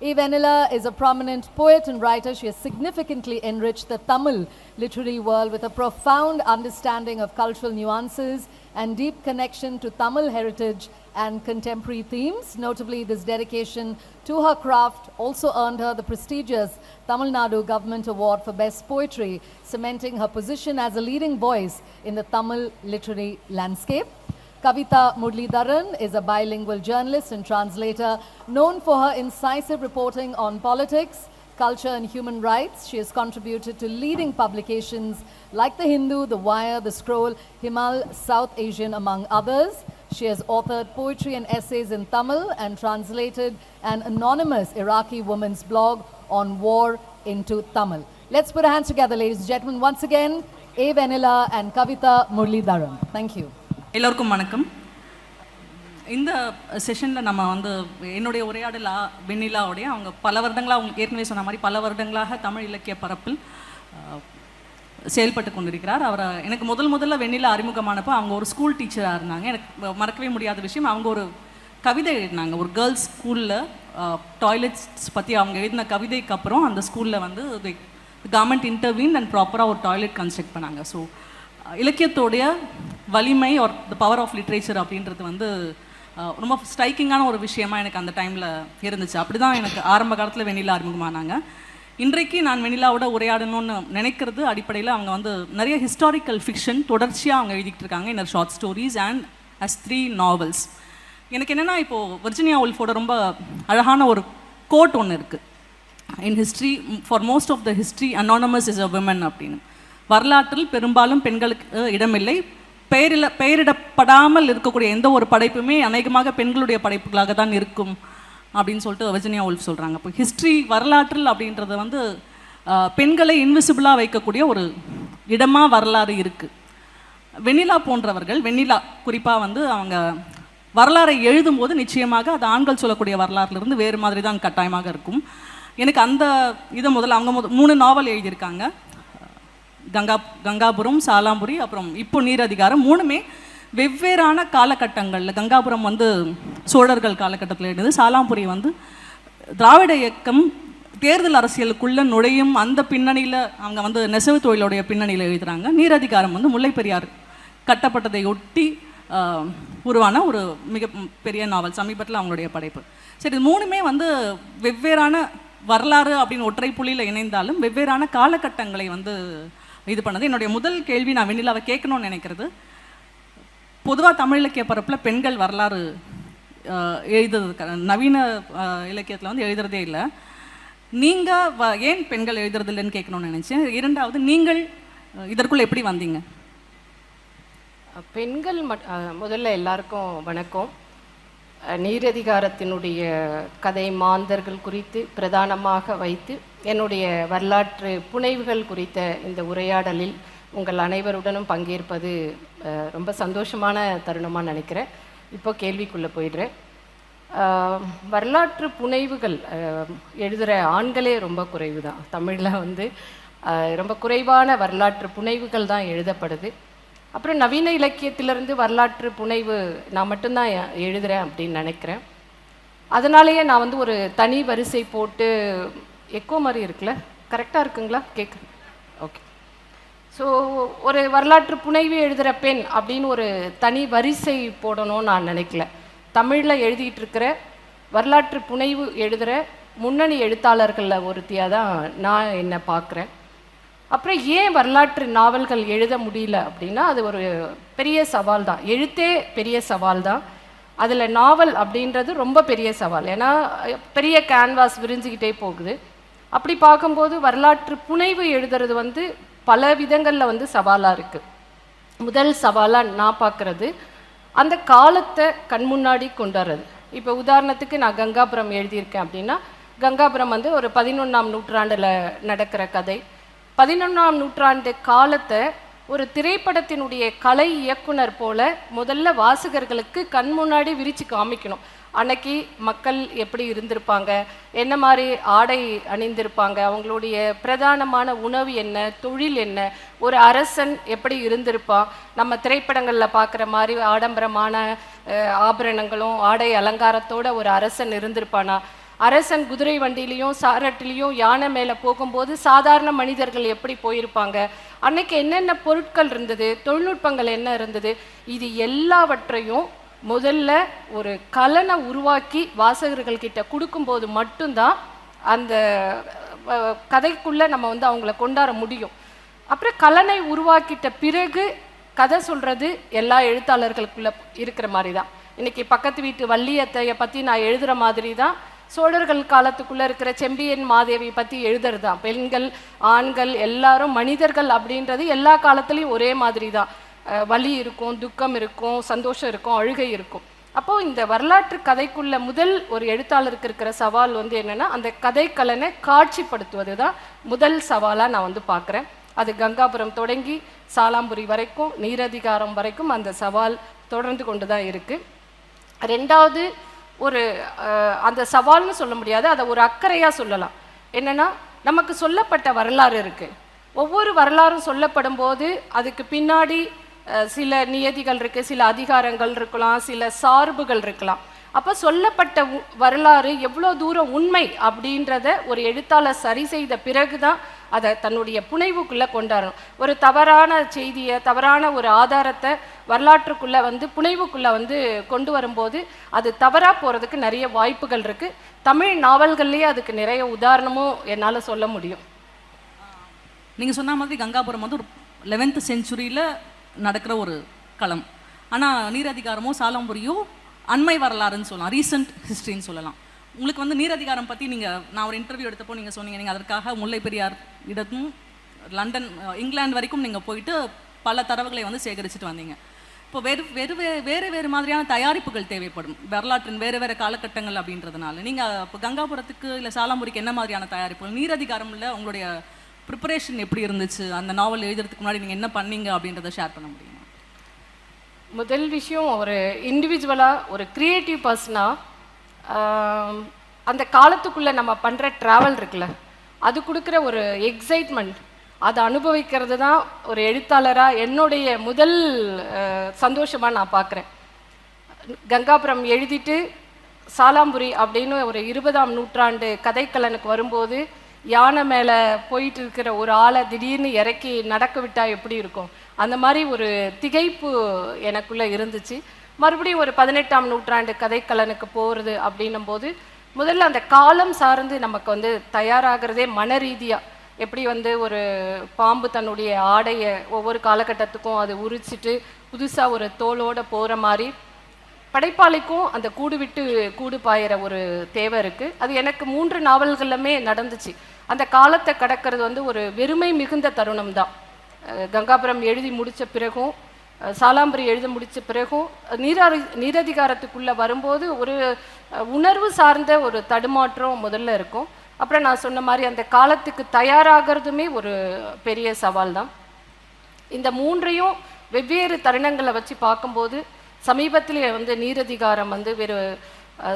A. Vanilla is a prominent poet and writer. She has significantly enriched the Tamil literary world with a profound understanding of cultural nuances and deep connection to Tamil heritage and contemporary themes. Notably, this dedication to her craft also earned her the prestigious Tamil Nadu Government Award for Best Poetry, cementing her position as a leading voice in the Tamil literary landscape. Kavitha Muralidharan is a bilingual journalist and translator known for her incisive reporting on politics, culture and human rights. She has contributed to leading publications like The Hindu, The Wire, The Scroll, Himal, South Asian, among others. She has authored poetry and essays in Tamil and translated an anonymous Iraqi woman's blog on war into Tamil. Let's put our hands together, ladies and gentlemen. Once again, A. Vanilla and Kavitha Muralidharan. Thank you. எல்லோருக்கும் வணக்கம். இந்த செஷனில் நம்ம என்னுடைய உரையாடல் வெண்ணிலாவுடைய அவங்க பல வருடங்களாக அவங்களுக்கு ஏற்கனவே சொன்ன மாதிரி பல வருடங்களாக தமிழ் இலக்கிய பரப்பில் செயல்பட்டு கொண்டிருக்கிறார். அவரை எனக்கு முதல்ல வெண்ணிலா அறிமுகமானப்போ அவங்க ஒரு ஸ்கூல் டீச்சராக இருந்தாங்க. எனக்கு மறக்கவே முடியாத விஷயம், அவங்க ஒரு கவிதை எழுதினாங்க. ஒரு கேர்ள்ஸ் ஸ்கூலில் டாய்லெட்ஸ் பற்றி அவங்க எழுதின கவிதைக்கு அப்புறம் அந்த ஸ்கூலில் கவர்மெண்ட் இன்டர்வீன் அண்ட் ப்ராப்பராக ஒரு டாய்லெட் கன்ஸ்ட்ரக்ட் பண்ணாங்க. ஸோ இலக்கியத்தோடைய வலிமை or the power of literature அப்படின்றது ரொம்ப ஸ்ட்ரைக்கிங்கான ஒரு விஷயமா எனக்கு அந்த டைமில் இருந்துச்சு. அப்படி தான் எனக்கு ஆரம்ப காலத்தில் வெண்ணிலா அறிமுகமானாங்க. இன்றைக்கு நான் வெண்ணிலாவோட உரையாடணும்னு நினைக்கிறது அடிப்படையில் அவங்க நிறைய ஹிஸ்டாரிக்கல் ஃபிக்ஷன் தொடர்ச்சியாக அவங்க எழுதிட்டு இருக்காங்க. Inner short stories and as 3 novels. எனக்கு என்னென்னா, இப்போது வர்ஜினியா உல்ஃபோட ரொம்ப அழகான ஒரு கோட் ஒன்று இருக்குது. In history, for most of the history anonymous is a women அப்படின்னு. வரலாற்றில் பெரும்பாலும் பெண்களுக்கு இடமில்லை, பெயரிடப்படாமல் இருக்கக்கூடிய எந்த ஒரு படைப்புமே அநேகமாக பெண்களுடைய படைப்புகளாக தான் இருக்கும் அப்படின்னு சொல்லிட்டு வர்ஜினியா உல்ஃப் சொல்கிறாங்க. இப்போ ஹிஸ்ட்ரி, வரலாற்றில் அப்படின்றது பெண்களை இன்விசிபிளாக வைக்கக்கூடிய ஒரு இடமாக வரலாறு இருக்குது. வெண்ணிலா போன்றவர்கள், வெண்ணிலா குறிப்பாக அவங்க வரலாறை எழுதும்போது நிச்சயமாக அது ஆண்கள் சொல்லக்கூடிய வரலாறுலேருந்து வேறு மாதிரி தான் கட்டாயமாக இருக்கும். எனக்கு அந்த அவங்க 3 நாவல் எழுதியிருக்காங்க. கங்காபுரம், சாலாம்புரி, அப்புறம் இப்போ நீரதிகாரம். 3மே வெவ்வேறான காலகட்டங்களில். கங்காபுரம் சோழர்கள் காலகட்டத்தில் எழுதுது. சாலாம்புரி திராவிட இயக்கம் தேர்தல் அரசியலுக்குள்ளே நுழையும் அந்த பின்னணியில் அவங்க நெசவு தொழிலுடைய பின்னணியில் எழுதுகிறாங்க. நீரதிகாரம் முல்லை பெரியார் கட்டப்பட்டதை ஒட்டி உருவான ஒரு மிக பெரிய நாவல், சமீபத்தில் அவங்களுடைய படைப்பு. சரி, இது 3மே வெவ்வேறான வரலாறு அப்படின்னு ஒற்றை புள்ளியில் இணைந்தாலும் வெவ்வேறான காலகட்டங்களை இது பண்ணது. என்னுடைய முதல் கேள்வி, நான் வெண்ணிலாவை கேட்கணும்னு நினைக்கிறது, பொதுவாக தமிழ் இலக்கிய பரப்பில் பெண்கள் வரலாறு எழுதுறது நவீன இலக்கியத்தில் எழுதுறதே இல்லை. நீங்கள் ஏன் பெண்கள் எழுதுறது இல்லைன்னு கேட்கணும்னு நினச்சேன். 2வது, நீங்கள் இதற்குள்ளே எப்படி வந்தீங்க? பெண்கள் முதல்ல எல்லாருக்கும் வணக்கம். நீரதிகாரத்தினுடைய கதை மாந்தர்கள் குறித்து பிரதானமாக வைத்து என்னுடைய வரலாற்று புனைவுகள் குறித்த இந்த உரையாடலில் உங்கள் அனைவருடனும் பங்கேற்பது ரொம்ப சந்தோஷமான தருணமாக நினைக்கிறேன். இப்போ கேள்விக்குள்ளே போயிடுறேன். வரலாற்று புனைவுகள் எழுதுகிற ஆண்களே ரொம்ப குறைவு தான். தமிழில் ரொம்ப குறைவான வரலாற்று புனைவுகள் தான் எழுதப்படுது. அப்புறம் நவீன இலக்கியத்திலிருந்து வரலாற்று புனைவு நான் மட்டும்தான் எழுதுகிறேன் அப்படின்னு நினைக்கிறேன். அதனாலேயே நான் ஒரு தனி வரிசை போட்டு, எக்கோ மாதிரி இருக்குல்ல, கரெக்டாக இருக்குங்களா? கேட்கு. ஓகே. ஸோ ஒரு வரலாற்று புனைவு எழுதுகிற பெண் அப்படின்னு ஒரு தனி வரிசை போடணும்னு நான் நினைக்கல. தமிழில் எழுதிட்டு இருக்கிற வரலாற்று புனைவு எழுதுகிற முன்னணி எழுத்தாளர்களில் ஒருத்தியாக தான் நான் என்னை பார்க்குறேன். அப்புறம் ஏன் வரலாற்று நாவல்கள் எழுத முடியல அப்படின்னா, அது ஒரு பெரிய சவால் தான். எழுத்தே பெரிய சவால் தான், அதில் நாவல் அப்படின்றது ரொம்ப பெரிய சவால். ஏன்னா பெரிய கேன்வாஸ் விரிஞ்சிக்கிட்டே போகுது. அப்படி பார்க்கும்போது வரலாற்று புனைவு எழுதுறது பல விதங்களில் சவாலாக இருக்குது. முதல் சவாலாக நான் பார்க்குறது அந்த காலத்தை கண்முன்னாடி கொண்டு வர்றது. இப்போ உதாரணத்துக்கு நான் கங்காபுரம் எழுதியிருக்கேன் அப்படின்னா, கங்காபுரம் ஒரு 11ஆம் நூற்றாண்டில் நடக்கிற கதை. 11ஆம் நூற்றாண்டு காலத்தை ஒரு திரைப்படத்தினுடைய கலை இயக்குனர் போல முதல்ல வாசகர்களுக்கு கண் முன்னாடி விரித்து காமிக்கணும். அன்னைக்கு மக்கள் எப்படி இருந்திருப்பாங்க, என்ன மாதிரி ஆடை அணிந்திருப்பாங்க, அவங்களுடைய பிரதானமான உணவு என்ன, தொழில் என்ன, ஒரு அரசன் எப்படி இருந்திருப்பான், நம்ம திரைப்படங்களில் பார்க்குற மாதிரி ஆடம்பரமான ஆபரணங்களும் ஆடை அலங்காரத்தோட ஒரு அரசன் இருந்திருப்பானா, அரசன் குதிரை வண்டியிலையும் சாரட்டிலையும் யானை மேலே போகும்போது சாதாரண மனிதர்கள் எப்படி போயிருப்பாங்க, அன்னைக்கு என்னென்ன பொருட்கள் இருந்தது, தொழில்நுட்பங்கள் என்ன இருந்தது, இது எல்லாவற்றையும் முதல்ல ஒரு கலனை உருவாக்கி வாசகர்கள் கிட்ட கொடுக்கும்போது மட்டும்தான் அந்த கதைக்குள்ளே நம்ம வந்து அவங்கள கொண்டாட முடியும். அப்புறம் கலனை உருவாக்கிட்ட பிறகு கதை சொல்கிறது எல்லா எழுத்தாளர்களுக்குள்ளே இருக்கிற மாதிரி தான். இன்றைக்கி பக்கத்து வீட்டு வள்ளியத்தையை பற்றி நான் எழுதுகிற மாதிரி தான் சோழர்கள் காலத்துக்குள்ளே இருக்கிற செம்பியன் மாதேவி பற்றி எழுதுறது தான். பெண்கள் ஆண்கள் எல்லாரும் மனிதர்கள் அப்படின்றது எல்லா காலத்துலேயும் ஒரே மாதிரி தான். வலி இருக்கும், துக்கம் இருக்கும், சந்தோஷம் இருக்கும், அழுகை இருக்கும். அப்போது இந்த வரலாற்று கதைக்குள்ள முதல் ஒரு எழுத்தாளருக்கு இருக்கிற சவால் வந்து என்னென்னா அந்த கதைக்கலனை காட்சிப்படுத்துவது தான் முதல் சவாலாக நான் வந்து பார்க்குறேன். அது கங்காபுரம் தொடங்கி சாலாம்புரி வரைக்கும் நீரதிகாரம் வரைக்கும் அந்த சவால் தொடர்ந்து கொண்டு தான் இருக்குது. ரெண்டாவது ஒரு அந்த சவால்னு சொல்ல முடியாது, அதை ஒரு அக்கறையாக சொல்லலாம். என்னென்னா நமக்கு சொல்லப்பட்ட வரலாறு இருக்குது. ஒவ்வொரு வரலாறும் சொல்லப்படும் போது அதுக்கு பின்னாடி சில நியதிகள் இருக்குது, சில அதிகாரங்கள் இருக்கலாம், சில சார்புகள் இருக்கலாம். அப்போ சொல்லப்பட்ட வரலாறு எவ்வளோ தூரம் உண்மை அப்படின்றத ஒரு எழுத்தாளர் சரி செய்த பிறகு தான் அதை தன்னுடைய புனைவுக்குள்ளே கொண்டாடணும். ஒரு தவறான செய்தியை, தவறான ஒரு ஆதாரத்தை வரலாற்றுக்குள்ளே வந்து புனைவுக்குள்ளே வந்து கொண்டு வரும்போது அது தவறாக போகிறதுக்கு நிறைய வாய்ப்புகள் இருக்குது. தமிழ் நாவல்கள்லேயே அதுக்கு நிறைய உதாரணமும் என்னால் சொல்ல முடியும். நீங்கள் சொன்ன மாதிரி கங்காபுரம் வந்து ஒரு 11th செஞ்சுரியில் நடக்கிற ஒரு களம். ஆனால் நீரதிகாரமோ சாலம்புரியோ அண்மை வரலாறுன்னு சொல்லலாம், ரீசன்ட் ஹிஸ்ட்ரின்னு சொல்லலாம். உங்களுக்கு வந்து நீரதிகாரம் பற்றி நான் ஒரு இன்டர்வியூ எடுத்தப்போ நீங்கள் சொன்னீங்க, நீங்கள் அதற்காக முல்லை பெரியார் இடத்தும் லண்டன் இங்கிலாந்து வரைக்கும் நீங்கள் போயிட்டு பல தரவுகளை வந்து சேகரிச்சுட்டு வந்தீங்க. இப்போ வேறு மாதிரியான தயாரிப்புகள் தேவைப்படும் வரலாற்றின் வேறு காலகட்டங்கள் அப்படின்றதுனால நீங்கள் இப்போ கங்காபுரத்துக்கு இல்லை சாலம்புரிக்கு என்ன மாதிரியான தயாரிப்புகள், நீரதிகாரம்ல உங்களுடைய ப்ரிப்பரேஷன் எப்படி இருந்துச்சு, அந்த நாவல் எழுதுறதுக்கு முன்னாடி நீங்கள் என்ன பண்ணீங்க அப்படின்றத ஷேர் பண்ண முடியுமா? முதல் விஷயம், ஒரு இண்டிவிஜுவலாக ஒரு க்ரியேட்டிவ் பர்சனாக அந்த காலத்துக்குள்ளே நம்ம பண்ணுற ட்ராவல் இருக்குல்ல, அது கொடுக்குற ஒரு எக்ஸைட்மெண்ட், அதை அனுபவிக்கிறது தான் ஒரு எழுத்தாளராக என்னுடைய முதல் சந்தோஷமாக நான் பார்க்குறேன். கங்காபுரம் எழுதிட்டு சாலாம்புரி அப்படின்னு ஒரு 20ஆம் நூற்றாண்டு கதைக்கலனுக்கு வரும்போது யானை மேலே போயிட்டு இருக்கிற ஒரு ஆளை திடீர்னு இறக்கி நடக்க விட்டால் எப்படி இருக்கும், அந்த மாதிரி ஒரு திகைப்பு எனக்குள்ளே இருந்துச்சு. மறுபடியும் ஒரு 18ஆம் நூற்றாண்டு கதைக்கலனுக்கு போகிறது அப்படின்னும் போது முதல்ல அந்த காலம் சார்ந்து நமக்கு வந்து தயாராகிறதே மன ரீதியாக, எப்படி வந்து ஒரு பாம்பு தன்னுடைய ஆடையை ஒவ்வொரு காலகட்டத்துக்கும் அது உரிச்சிட்டு புதுசாக ஒரு தோலோடு போகிற மாதிரி படைப்பாளிக்கும் அந்த கூடு விட்டு கூடு பாயிற ஒரு தேவை இருக்குது. அது எனக்கு 3 நாவல்களுமே நடந்துச்சு. அந்த காலத்தை கடக்கிறது வந்து ஒரு வெறுமை மிகுந்த தருணம் தான். கங்காபுரம் எழுதி முடித்த பிறகும் சாலாம்பரி எழுத முடித்த பிறகும் நீரதிகாரத்துக்குள்ளே வரும்போது ஒரு உணர்வு சார்ந்த ஒரு தடுமாற்றம் முதல்ல இருக்கும். அப்புறம் நான் சொன்ன மாதிரி அந்த காலத்துக்கு தயாராகிறதுமே ஒரு பெரிய சவால் தான். இந்த 3ஐயும் வெவ்வேறு தருணங்களை வச்சு பார்க்கும்போது சமீபத்தில் வந்து நீரதிகாரம் வந்து வேறு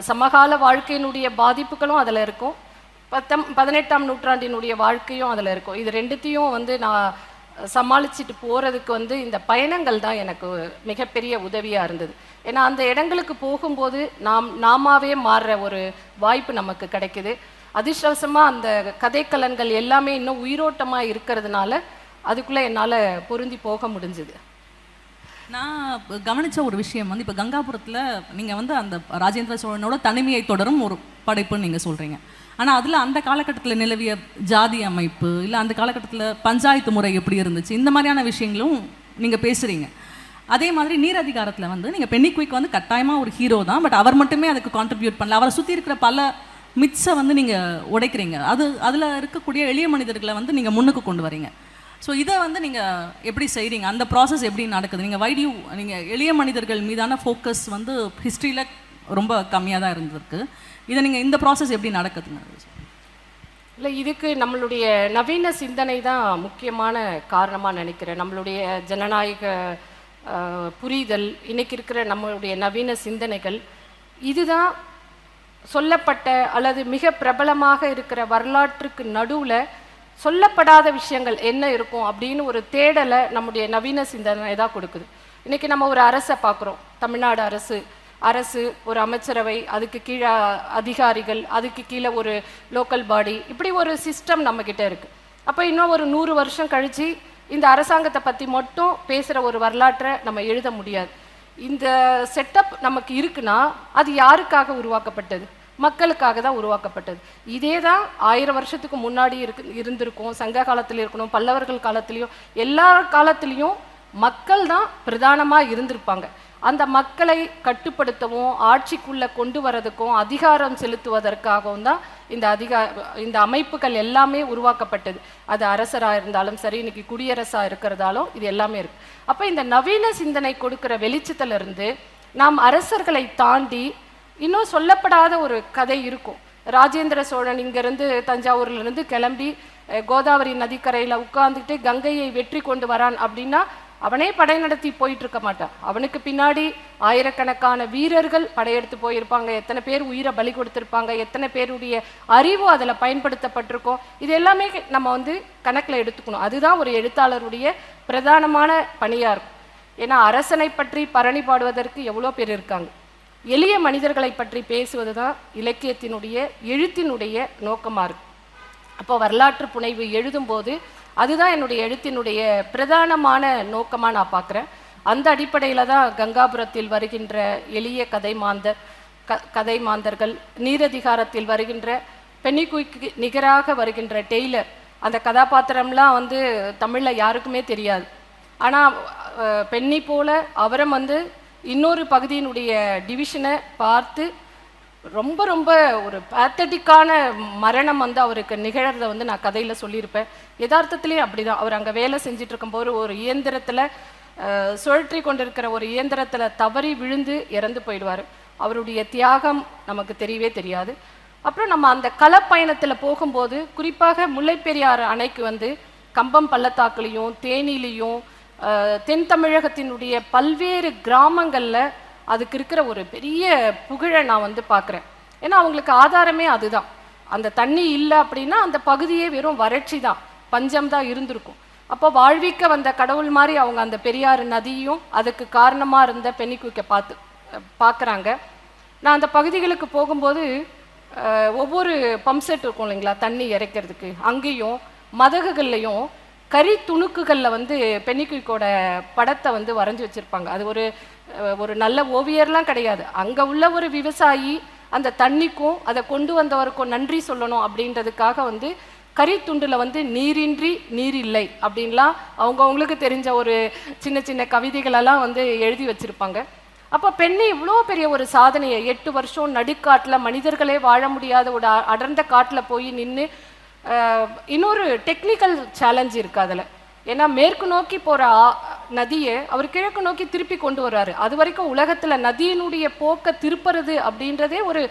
சமகால வாழ்க்கையினுடைய பாதிப்புகளும் அதில் இருக்கும், 18ஆம் நூற்றாண்டினுடைய வாழ்க்கையும் அதில் இருக்கும். இது ரெண்டுத்தையும் வந்து நான் சமாளிச்சுட்டு போகிறதுக்கு வந்து இந்த பயணங்கள் தான் எனக்கு மிகப்பெரிய உதவியாக இருந்தது. ஏன்னா அந்த இடங்களுக்கு போகும்போது நாமாவே மாறுற ஒரு வாய்ப்பு நமக்கு கிடைக்குது. அதிர்ஷ்டவசமாக அந்த கதைக்கலன்கள் எல்லாமே இன்னும் உயிரோட்டமாக இருக்கிறதுனால அதுக்குள்ளே என்னால் பொருந்தி போக முடிஞ்சுது. நான் கவனித்த ஒரு விஷயம் வந்து இப்போ கங்காபுரத்தில் நீங்கள் வந்து அந்த ராஜேந்திர சோழனோட தனிமையை தொடரும் ஒரு படைப்புன்னு நீங்கள் சொல்கிறீங்க. ஆனால் அதில் அந்த காலகட்டத்தில் நிலவிய ஜாதி அமைப்பு, இல்லை அந்த காலகட்டத்தில் பஞ்சாயத்து முறை எப்படி இருந்துச்சு, இந்த மாதிரியான விஷயங்களும் நீங்கள் பேசுகிறீங்க. அதே மாதிரி நீரதிகாரத்தில் வந்து நீங்கள் பென்னிக்விக் வந்து கட்டாயமாக ஒரு ஹீரோ தான், பட் அவர் மட்டுமே அதுக்கு கான்ட்ரிபியூட் பண்ணல, அவரை சுற்றி இருக்கிற பல மித்ஸை வந்து நீங்கள் உடைக்கிறீங்க. அதில் இருக்கக்கூடிய எளிய மனிதர்களை வந்து நீங்கள் முன்னுக்கு கொண்டு வரீங்க. ஸோ இதை வந்து நீங்கள் எப்படி செய்கிறீங்க, அந்த ப்ராசஸ் எப்படி நடக்குது? நீங்கள் எளிய மனிதர்கள் மீதான ஃபோக்கஸ் வந்து ஹிஸ்ட்ரியில் ரொம்ப கம்மியாக தான் இருந்திருக்கு. இதை நீங்கள் இந்த ப்ராசஸ் எப்படி நடக்குதுங்க? இல்லை, இதுக்கு நம்மளுடைய நவீன சிந்தனை தான் முக்கியமான காரணமாக நினைக்கிறேன். நம்மளுடைய ஜனநாயக புரிதல், இன்னைக்கு இருக்கிற நம்மளுடைய நவீன சிந்தனைகள், இதுதான் சொல்லப்பட்ட அல்லது மிக பிரபலமாக இருக்கிற வரலாற்றுக்கு நடுவில் சொல்லப்படாத விஷயங்கள் என்ன இருக்கும் அப்படின்னு ஒரு தேடலை நம்முடைய நவீன சிந்தனை தான் கொடுக்குது. இன்றைக்கி நம்ம ஒரு அரசை பார்க்குறோம், தமிழ்நாடு அரசு. அரசு, ஒரு அமைச்சரவை, அதுக்கு கீழே அதிகாரிகள், அதுக்கு கீழே ஒரு லோக்கல் பாடி, இப்படி ஒரு சிஸ்டம் நம்மக்கிட்ட இருக்குது. அப்போ இன்னும் ஒரு 100 வருஷம் கழித்து இந்த அரசாங்கத்தை பற்றி மட்டும் பேசுகிற ஒரு வரலாற்றை நம்ம எழுத முடியாது. இந்த செட்டப் நமக்கு இருக்குன்னா அது யாருக்காக உருவாக்கப்பட்டது? மக்களுக்காக தான் உருவாக்கப்பட்டது. இதே தான் 1000 வருஷத்துக்கு முன்னாடி இருந்திருக்கும், சங்க காலத்தில் இருக்கணும், பல்லவர்கள் காலத்துலேயும், எல்லா காலத்துலேயும் மக்கள் தான் பிரதானமாக இருந்திருப்பாங்க. அந்த மக்களை கட்டுப்படுத்தவும் ஆட்சிக்குள்ளே கொண்டு வரதுக்கும் அதிகாரம் செலுத்துவதற்காகவும் தான் இந்த அமைப்புகள் எல்லாமே உருவாக்கப்பட்டது. அது அரசராக இருந்தாலும் சரி, இன்னைக்கு குடியரசாக இருக்கிறதாலும் இது எல்லாமே இருக்கு. அப்போ இந்த நவீன சிந்தனை கொடுக்குற வெளிச்சத்திலிருந்து நாம் அரசர்களை தாண்டி இன்னும் சொல்லப்படாத ஒரு கதை இருக்கும். ராஜேந்திர சோழன் இங்கேருந்து தஞ்சாவூர்லேருந்து கிளம்பி கோதாவரி நதிக்கரையில் உட்கார்ந்துட்டு கங்கையை வெற்றி கொண்டு வரான் அப்படின்னா அவனே படை நடத்தி போயிட்டு இருக்க மாட்டான். அவனுக்கு பின்னாடி ஆயிரக்கணக்கான வீரர்கள் படையெடுத்து போயிருப்பாங்க. எத்தனை பேர் உயிரை பலி கொடுத்துருப்பாங்க, எத்தனை பேருடைய அறிவு அதில் பயன்படுத்தப்பட்டிருக்கோம். இது எல்லாமே நம்ம கணக்கில் எடுத்துக்கணும். அதுதான் ஒரு எழுத்தாளருடைய பிரதானமான பணியாக இருக்கும். ஏன்னா அரசனை பற்றி பரணி பாடுவதற்கு எவ்வளோ பேர் இருக்காங்க. எளிய மனிதர்களை பற்றி பேசுவது தான் இலக்கியத்தினுடைய எழுத்தினுடைய நோக்கமாக இருக்கும். அப்போ வரலாற்று புனைவு எழுதும்போது அதுதான் என்னுடைய எழுத்தினுடைய பிரதானமான நோக்கமாக நான் பார்க்குறேன். அந்த அடிப்படையில் தான் கங்காபுரத்தில் வருகின்ற எளிய கதை மாந்தர்கள், நீரதிகாரத்தில் வருகின்ற பென்னிக்குயிக்கு நிகராக வருகின்ற டெய்லர், அந்த கதாபாத்திரம்லாம் தமிழில் யாருக்குமே தெரியாது. ஆனால் பென்னி போல அவரும் இன்னொரு பகுதியினுடைய டிவிஷனை பார்த்து ரொம்ப ரொம்ப ஒரு பேத்தட்டிக்கான மரணம் அவருக்கு நிகழறதை நான் கதையில் சொல்லியிருப்பேன். யதார்த்தத்திலே அப்படிதான். அவர் அங்கே வேலை செஞ்சுட்டு இருக்கும்போது ஒரு இயந்திரத்தில் சுழற்றி கொண்டிருக்கிற ஒரு இயந்திரத்தில் தவறி விழுந்து இறந்து போயிடுவார். அவருடைய தியாகம் நமக்கு தெரியவே தெரியாது. அப்புறம் நம்ம அந்த களப்பயணத்தில் போகும்போது குறிப்பாக முல்லைப்பெரியாறு அணைக்கு கம்பம் பள்ளத்தாக்குலேயும் தேனிலையும் தென் தமிழகத்தினுடைய பல்வேறு கிராமங்களில் அதுக்கு இருக்கிற ஒரு பெரிய புகழை நான் பார்க்குறேன். ஏன்னா அவங்களுக்கு ஆதாரமே அதுதான். அந்த தண்ணி இல்லை அப்படின்னா அந்த பகுதியே வெறும் வறட்சி தான், பஞ்சம் தான் இருந்திருக்கும். அப்போ வாழ்விக்க வந்த கடவுள் மாதிரி அவங்க அந்த பெரியாறு நதியும் அதுக்கு காரணமாக இருந்த பென்னிக்குயிக்கை பார்க்குறாங்க. நான் அந்த பகுதிகளுக்கு போகும்போது ஒவ்வொரு பம்ப் செட் இருக்கும் இல்லைங்களா தண்ணி இறைக்கிறதுக்கு, அங்கேயும் மதகுகள்லையும் கறி துணுக்குகளில் பென்னிக்குயிக்கோட படத்தை வரைஞ்சி வச்சுருப்பாங்க. அது ஒரு நல்ல ஓவியர்லாம் கிடையாது. அங்கே உள்ள ஒரு விவசாயி அந்த தண்ணிக்கும் அதை கொண்டு வந்தவருக்கும் நன்றி சொல்லணும் அப்படின்றதுக்காக கறி துண்டில் நீரின்றி நீர் இல்லை அப்படின்லாம் அவங்களுக்கு தெரிஞ்ச ஒரு சின்ன சின்ன கவிதைகளெல்லாம் எழுதி வச்சுருப்பாங்க. அப்போ பெண்ணி இவ்வளோ பெரிய ஒரு சாதனையை 8 வருஷம் நடுக்காட்டில் மனிதர்களே வாழ முடியாத ஒரு அடர்ந்த காட்டில் போய் நின்று, இன்னொரு டெக்னிக்கல் சேலஞ்சு இருக்குது அதில். ஏன்னா மேற்கு நோக்கி போகிற நதியை அவர் கிழக்கு நோக்கி திருப்பி கொண்டு வர்றாரு. அது வரைக்கும் உலகத்தில் நதியினுடைய போக்கை திருப்புறது அப்படின்றதே ஒரு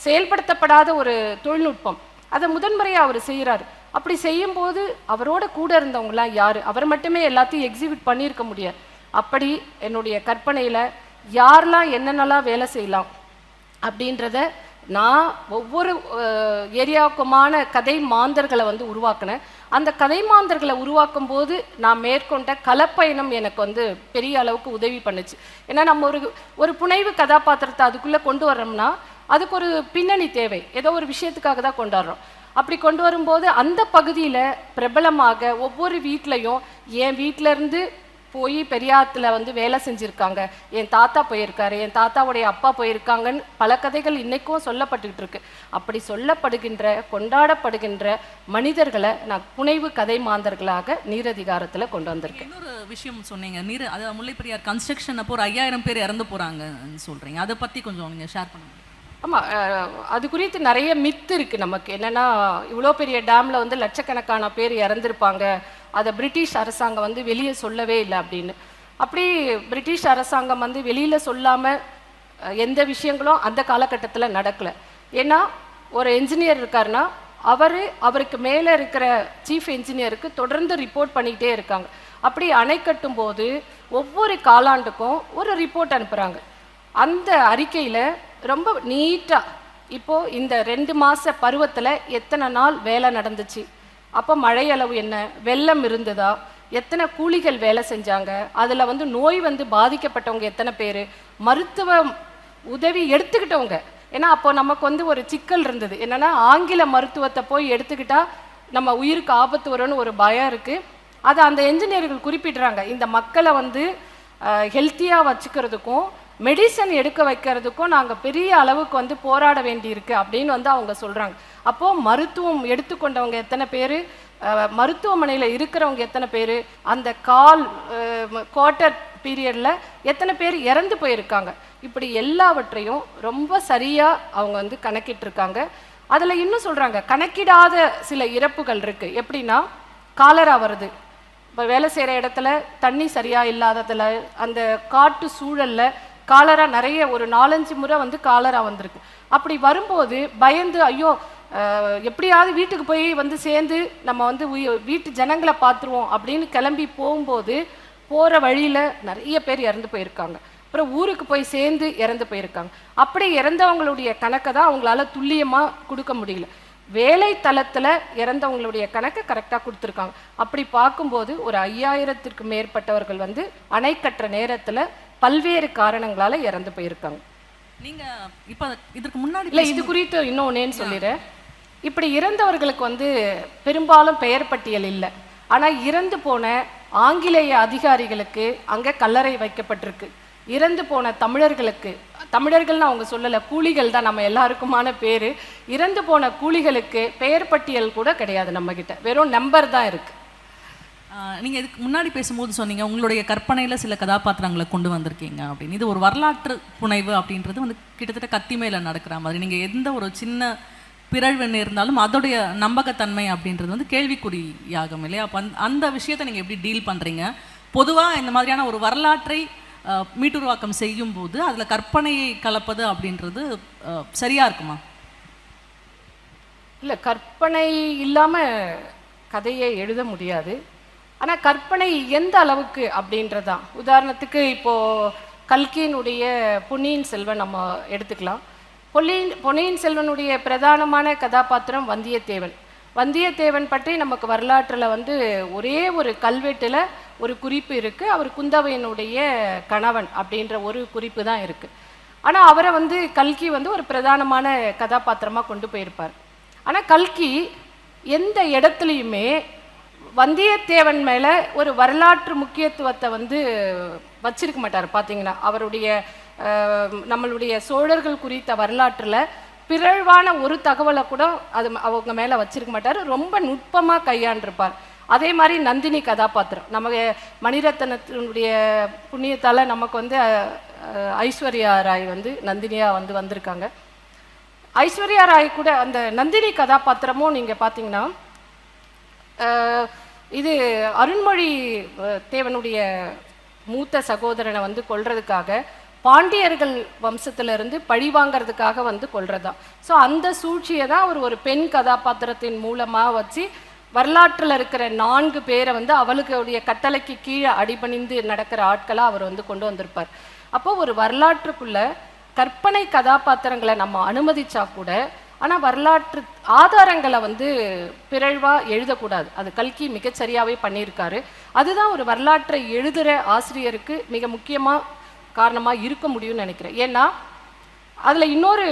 செயல்படுத்தப்படாத ஒரு தொழில்நுட்பம். அதை முதன்முறையாக அவர் செய்கிறாரு. அப்படி செய்யும்போது அவரோட கூட இருந்தவங்களாம் யார்? அவர் மட்டுமே எல்லாத்தையும் எக்ஸிக்யூட் பண்ணியிருக்க முடியாது. அப்படி என்னுடைய கற்பனையில் யாரெல்லாம் என்னென்னலாம் வேலை செய்யலாம் அப்படின்றத நான் ஒவ்வொரு ஏரியாவுக்குமான கதை மாந்தர்களை உருவாக்கினேன். அந்த கதை மாந்தர்களை உருவாக்கும் போது நான் மேற்கொண்ட களப்பயணம் எனக்கு பெரிய அளவுக்கு உதவி பண்ணுச்சு. ஏன்னா நம்ம ஒரு புனைவு கதாபாத்திரத்தை அதுக்குள்ளே கொண்டு வர்றோம்னா அதுக்கு ஒரு பின்னணி தேவை. ஏதோ ஒரு விஷயத்துக்காக தான் கொண்டாடுறோம். அப்படி கொண்டு வரும்போது அந்த பகுதியில் பிரபலமாக ஒவ்வொரு வீட்லையும் என் வீட்டிலேருந்து போய் பெரியாத்துல வேலை செஞ்சுருக்காங்க, என் தாத்தா போயிருக்காரு, என் தாத்தாவுடைய அப்பா போயிருக்காங்கன்னு பல கதைகள் இன்னைக்கும் சொல்லப்பட்டுக்கிட்டு இருக்கு. அப்படி சொல்லப்படுகின்ற கொண்டாடப்படுகின்ற மனிதர்களை நான் புனைவு கதை மாந்தர்களாக நீரதிகாரத்தில் கொண்டு வந்திருக்கேன். இன்னொரு விஷயம் சொன்னீங்க, அது முல்லைப்பெரியார் கன்ஸ்ட்ரக்ஷன் அப்போ ஒரு 5000 பேர் இறந்து போகிறாங்கன்னு சொல்கிறீங்க. அதை பற்றி கொஞ்சம் நீங்கள் ஷேர் பண்ணுங்க. ஆமாம், அது குறித்து நிறைய மித்து இருக்குது நமக்கு. என்னென்னா இவ்வளோ பெரிய டேமில் லட்சக்கணக்கான பேர் இறந்துருப்பாங்க, அதை பிரிட்டிஷ் அரசாங்கம் வெளியே சொல்லவே இல்லை அப்படின்னு. அப்படி பிரிட்டிஷ் அரசாங்கம் வெளியில் சொல்லாமல் எந்த விஷயங்களும் அந்த காலகட்டத்தில் நடக்கலை. ஏன்னா ஒரு என்ஜினியர் இருக்காருன்னா அவருக்கு மேலே இருக்கிற சீஃப் என்ஜினியருக்கு தொடர்ந்து ரிப்போர்ட் பண்ணிக்கிட்டே இருக்காங்க. அப்படி அணை கட்டும்போது ஒவ்வொரு காலாண்டுக்கும் ஒரு ரிப்போர்ட் அனுப்புகிறாங்க. அந்த அறிக்கையில் ரொம்ப நீட்டாக இப்போது இந்த 2 மாத பருவத்தில் எத்தனை நாள் வேலை நடந்துச்சு, அப்போ மழை அளவு என்ன, வெள்ளம் இருந்ததா, எத்தனை கூலிகள் வேலை செஞ்சாங்க, அதில் நோய் பாதிக்கப்பட்டவங்க எத்தனை பேர், மருத்துவ உதவி எடுத்துக்கிட்டவங்க. ஏன்னா அப்போ நமக்கு வந்து ஒரு சிக்கல் இருந்தது, என்னன்னா ஆங்கில மருத்துவத்தை போய் எடுத்துக்கிட்டா நம்ம உயிருக்கு ஆபத்து வரும்னு ஒரு பயம் இருக்குது. அதை அந்த என்ஜினியர்கள் குறிப்பிடுறாங்க. இந்த மக்களை வந்து ஹெல்த்தியாக வச்சுக்கிறதுக்கும் மெடிசன் எடுக்க வைக்கிறதுக்கும் நாங்கள் பெரிய அளவுக்கு வந்து போராட வேண்டியிருக்கு அப்படின்னு வந்து அவங்க சொல்கிறாங்க. அப்போது மருத்துவம் எடுத்துக்கொண்டவங்க எத்தனை பேர், மருத்துவமனையில் இருக்கிறவங்க எத்தனை பேர், அந்த குவார்ட்டர் பீரியடில் எத்தனை பேர் இறந்து போயிருக்காங்க, இப்படி எல்லாவற்றையும் ரொம்ப சரியாக அவங்க வந்து கணக்கிட்டிருக்காங்க. அதில் இன்னும் சொல்கிறாங்க, கணக்கிடாத சில இறப்புகள் இருக்குது. எப்படின்னா காலரா வருது. இப்போ வேலை செய்கிற இடத்துல தண்ணி சரியாக இல்லாததில், அந்த காட்டு சூழலில் காலரா நிறைய ஒரு 4-5 முறை வந்து காலரா வந்திருக்கு. அப்படி வரும்போது பயந்து ஐயோ எப்படியாவது வீட்டுக்கு போய் வந்து சேர்ந்து நம்ம வந்து வீட்டு ஜனங்களை பார்த்துருவோம் அப்படின்னு கிளம்பி போகும்போது போகிற வழியில் நிறைய பேர் இறந்து போயிருக்காங்க. அப்புறம் ஊருக்கு போய் சேர்ந்து இறந்து போயிருக்காங்க. அப்படி இறந்தவங்களுடைய கணக்கை தான் அவங்களால துல்லியமாக கொடுக்க முடியல. வேலை தளத்தில் இறந்தவங்களுடைய கணக்கை கரெக்டாக கொடுத்துருக்காங்க. அப்படி பார்க்கும்போது ஒரு 5000த்திற்கு மேற்பட்டவர்கள் வந்து அணை கட்டுற நேரத்தில் பல்வேறு காரணங்களால் இறந்து போயிருக்காங்க. நீங்கள் இப்போ இதுக்கு முன்னாடி இல்லை, இது குறித்து இன்னொன்னேன்னு சொல்லிடுறேன். இப்படி இறந்தவர்களுக்கு வந்து பெரும்பாலும் பெயர் பட்டியல் இல்லை. ஆனால் இறந்து போன ஆங்கிலேய அதிகாரிகளுக்கு அங்கே கல்லறை வைக்கப்பட்டிருக்கு. இறந்து போன தமிழர்களுக்கு, தமிழர்கள்னு அவங்க சொல்லலை, கூலிகள் தான் நம்ம எல்லாருக்குமான பேர். இறந்து போன கூலிகளுக்கு பெயர் பட்டியல் கூட கிடையாது நம்மக்கிட்ட, வெறும் நம்பர் தான் இருக்குது. நீங்கள் இதுக்கு முன்னாடி பேசும்போது சொன்னீங்க உங்களுடைய கற்பனையில் சில கதாபாத்திரங்களை கொண்டு வந்திருக்கீங்க அப்படின்னு. இது ஒரு வரலாற்று புனைவு அப்படின்றது வந்து கிட்டத்தட்ட கத்தி மேலே நடக்கிற மாதிரி. நீங்கள் எந்த ஒரு சின்ன பிறழ்வுன்னு இருந்தாலும் அதோடைய நம்பகத்தன்மை அப்படின்றது வந்து கேள்விக்குறியாகும் இல்லையா? அப்போ அந்த விஷயத்தை நீங்கள் எப்படி டீல் பண்ணுறீங்க? பொதுவாக இந்த மாதிரியான ஒரு வரலாற்றை மீட்டுருவாக்கம் செய்யும் போது அதில் கற்பனையை கலப்பது அப்படின்றது சரியாக இருக்குமா? இல்லை, கற்பனை இல்லாமல் கதையை எழுத முடியாது. ஆனால் கற்பனை எந்த அளவுக்கு அப்படின்றதான். உதாரணத்துக்கு இப்போது கல்கியினுடைய பொன்னியின் செல்வன் நம்ம எடுத்துக்கலாம். பொன்னியின் செல்வனுடைய பிரதானமான கதாபாத்திரம் வந்தியத்தேவன். வந்தியத்தேவன் பற்றி நமக்கு வரலாற்றில் வந்து ஒரே ஒரு கல்வெட்டில் ஒரு குறிப்பு இருக்குது, அவர் குந்தவையினுடைய கணவன் அப்படின்ற ஒரு குறிப்பு தான் இருக்குது. ஆனால் அவரை வந்து கல்கி வந்து ஒரு பிரதானமான கதாபாத்திரமாக கொண்டு போயிருப்பார். ஆனால் கல்கி எந்த இடத்துலையுமே வந்தியத்தேவன் மேலே ஒரு வரலாற்று முக்கியத்துவத்தை வந்து வச்சிருக்க மாட்டார். பார்த்தீங்கன்னா அவருடைய நம்மளுடைய சோழர்கள் குறித்த வரலாற்றில் பிறழ்வான ஒரு தகவலை கூட அது அவங்க மேலே வச்சிருக்க மாட்டார். ரொம்ப நுட்பமாக கையாண்டிருப்பார். அதே மாதிரி நந்தினி கதாபாத்திரம், நமக்கு மணிரத்னத்தினுடைய புண்ணியத்தால் நமக்கு வந்து ஐஸ்வர்யா ராய் வந்து நந்தினியாக வந்து வந்திருக்காங்க. ஐஸ்வர்யா ராய் கூட அந்த நந்தினி கதாபாத்திரமும் நீங்கள் பார்த்தீங்கன்னா இது அருண்மொழி தேவனுடைய மூத்த சகோதரனை வந்து கொல்றதுக்காக பாண்டியர்கள் வம்சத்திலிருந்து பழி வாங்கிறதுக்காக வந்து கொல்றதா. ஸோ அந்த சூழ்ச்சியை தான் அவர் ஒரு பெண் கதாபாத்திரத்தின் மூலமாக வச்சு வரலாற்றில் இருக்கிற 4 பேரை வந்து அவளுடைய கட்டளைக்கு கீழே அடிபணிந்து நடக்கிற ஆட்களாக அவர் வந்து கொண்டு வந்திருப்பார். அப்போ ஒரு வரலாற்றுக்குள்ள கற்பனை கதாபாத்திரங்களை நம்ம அனுமதிச்சா கூட, ஆனால் வரலாற்று ஆதாரங்களை வந்து பிறழ்வாக எழுதக்கூடாது. அது கல்கி மிகச்சரியாகவே பண்ணியிருக்காரு. அதுதான் ஒரு வரலாற்றை எழுதுகிற ஆசிரியருக்கு மிக முக்கியமாக காரணமாக இருக்க முடியும்னு நினைக்கிறேன். ஏன்னா அதில் இன்னொரு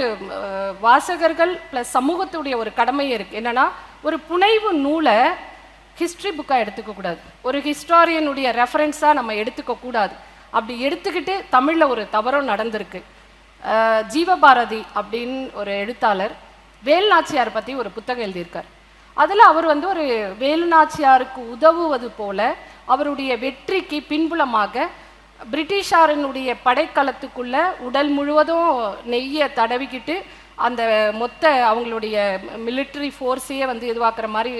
வாசகர்கள் ப்ளஸ் சமூகத்துடைய ஒரு கடமை இருக்குது. என்னென்னா ஒரு புனைவு நூலை ஹிஸ்ட்ரி புக்காக எடுத்துக்கக்கூடாது, ஒரு ஹிஸ்டாரியனுடைய ரெஃபரன்ஸாக நம்ம எடுத்துக்கக்கூடாது. அப்படி எடுத்துக்கிட்டு தமிழில் ஒரு தவறும் நடந்திருக்கு. ஜீவபாரதி அப்படின்னு ஒரு எழுத்தாளர் வேலுநாச்சியார் பற்றி ஒரு புத்தகம் எழுதியிருக்கார். அதில் அவர் வந்து ஒரு வேலுநாச்சியாருக்கு உதவுவது போல அவருடைய வெற்றிக்கு பின்புலமாக பிரிட்டிஷாரினுடைய படைக்களத்துக்குள்ள உடல் முழுவதும் நெய்யை தடவிக்கிட்டு அந்த மொத்த அவங்களுடைய மிலிட்ரி ஃபோர்ஸையே வந்து இதுவாக்குற மாதிரி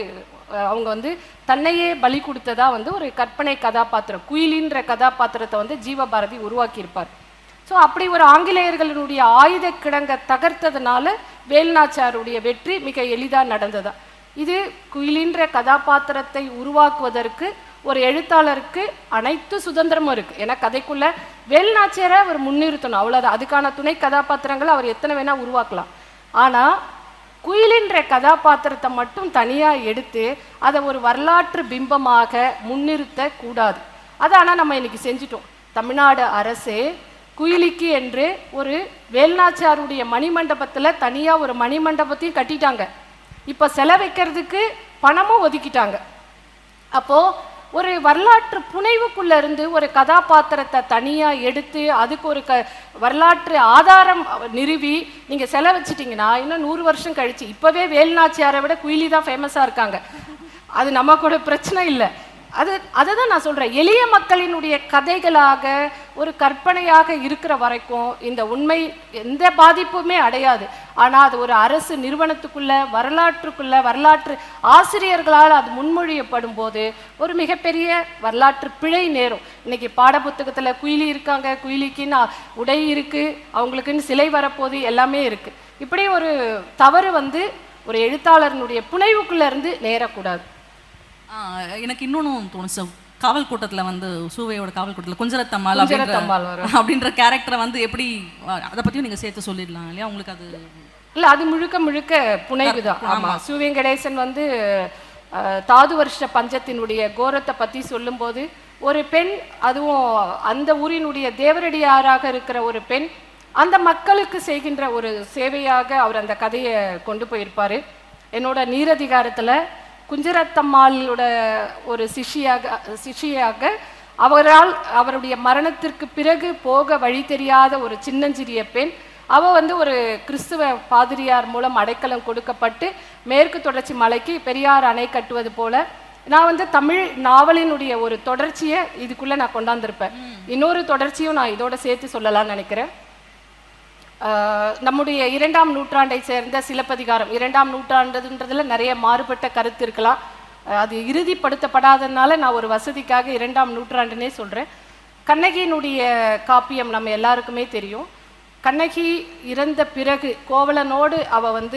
அவங்க வந்து தன்னையே பலி கொடுத்ததா வந்து ஒரு கற்பனை கதாபாத்திரம், குயிலின்ற கதாபாத்திரத்தை வந்து ஜீவபாரதி உருவாக்கியிருப்பார். ஸோ அப்படி ஒரு ஆங்கிலேயர்களுடைய ஆயுத கிடங்கை தகர்த்ததுனால வேலுநாச்சியாருடைய வெற்றி மிக எளிதாக நடந்ததா. இது குயிலின்ற கதாபாத்திரத்தை உருவாக்குவதற்கு ஒரு எழுத்தாளருக்கு அனைத்து சுதந்திரமும் இருக்குது. ஏன்னா கதைக்குள்ள வேலுநாச்சியாரை அவர் முன்னிறுத்தணும், அவ்வளோதான். அதுக்கான துணை கதாபாத்திரங்களை அவர் எத்தனை வேணால் உருவாக்கலாம். ஆனால் குயிலின்ற கதாபாத்திரத்தை மட்டும் தனியாக எடுத்து அதை ஒரு வரலாற்று பிம்பமாக முன்னிறுத்த கூடாது. அதை ஆனால் நம்ம இன்னைக்கு செஞ்சிட்டோம். தமிழ்நாடு அரசே குயிலிக்கு என்று ஒரு வேல்நாச்சியாருடைய மணிமண்டபத்தில் தனியாக ஒரு மணிமண்டபத்தையும் கட்டிட்டாங்க. இப்போ சிலை வைக்கிறதுக்கு பணமும் ஒதுக்கிட்டாங்க. அப்போது ஒரு வரலாற்று புனைவுக்குள்ளே இருந்து ஒரு கதாபாத்திரத்தை தனியாக எடுத்து அதுக்கு ஒரு வரலாற்று ஆதாரம் நிறுவி நீங்கள் சிலை வச்சிட்டிங்கன்னா இன்னும் 100 வருஷம் கழிச்சு இப்போவே வேல்நாச்சியாரை விட குயிலி தான் ஃபேமஸாக இருக்காங்க. அது நமக்கூட பிரச்சனை இல்லை. அதை தான் நான் சொல்கிறேன். எளிய மக்களினுடைய கதைகளாக ஒரு கற்பனையாக இருக்கிற வரைக்கும் இந்த உண்மை எந்த பாதிப்புமே அடையாது. ஆனால் அது ஒரு அரசு நிறுவனத்துக்குள்ள வரலாற்று ஆசிரியர்களால் அது முன்மொழியப்படும் போது ஒரு மிகப்பெரிய வரலாற்று பிழை நேரும். இன்னைக்கு பாடப்புத்தகத்தில் குயிலி இருக்காங்க, குயிலிக்குன்னு உடை இருக்குது, அவங்களுக்குன்னு சிலை வரப்போது, எல்லாமே இருக்குது. இப்படி ஒரு தவறு ஒரு எழுத்தாளரினுடைய புனைவுக்குள்ளே இருந்து நேரக்கூடாது. எனக்கு இன்னொன்னும் தோணுச்சு. காவல் கூட்டத்தில் சூவையோட காவல் கூட்டத்தில் குஞ்சரத்தம்மாள் அப்படின்ற கேரக்டரை எப்படி அதை பற்றியும் நீங்கள் சேர்த்து சொல்லிடலாம் இல்லையா? உங்களுக்கு அது இல்லை, அது முழுக்க புனைவு தான். ஆமாம், சூவேங்கடேசன் தாது வருஷ பஞ்சத்தினுடைய கோரத்தை பற்றி சொல்லும்போது ஒரு பெண், அதுவும் அந்த ஊரினுடைய தேவரடியாராக இருக்கிற ஒரு பெண் அந்த மக்களுக்கு செய்கின்ற ஒரு சேவையாக அவர் அந்த கதையை கொண்டு போயிருப்பார். என்னோட நீரதிகாரத்தில் குஞ்சரத்தம்மாளோட ஒரு சிஷியாக அவருடைய மரணத்திற்கு பிறகு போக வழி தெரியாத ஒரு சின்னஞ்சிறிய பெண். அவள் ஒரு கிறிஸ்துவ பாதிரியார் மூலம் அடைக்கலம் கொடுக்கப்பட்டு மேற்கு தொடர்ச்சி மலைக்கு பெரியார் அணை கட்டுவது போல நான் தமிழ் நாவலினுடைய ஒரு தொடர்ச்சியை இதுக்குள்ளே நான் கொண்டாந்துருப்பேன். இன்னொரு தொடர்ச்சியும் நான் இதோட சேர்த்து சொல்லலாம்னு நினைக்கிறேன். நம்முடைய 2ஆம் நூற்றாண்டை சேர்ந்த சிலப்பதிகாரம், 2ஆம் நூற்றாண்டுன்றதுல நிறைய மாறுபட்ட கருத்து இருக்கலாம். அது இறுதிப்படுத்தப்படாததுனால நான் ஒரு வசதிக்காக 2ஆம் நூற்றாண்டுன்னே சொல்கிறேன். கண்ணகியினுடைய காப்பியம் நம்ம எல்லாருக்குமே தெரியும். கண்ணகி இறந்த பிறகு கோவலனோடு அவள்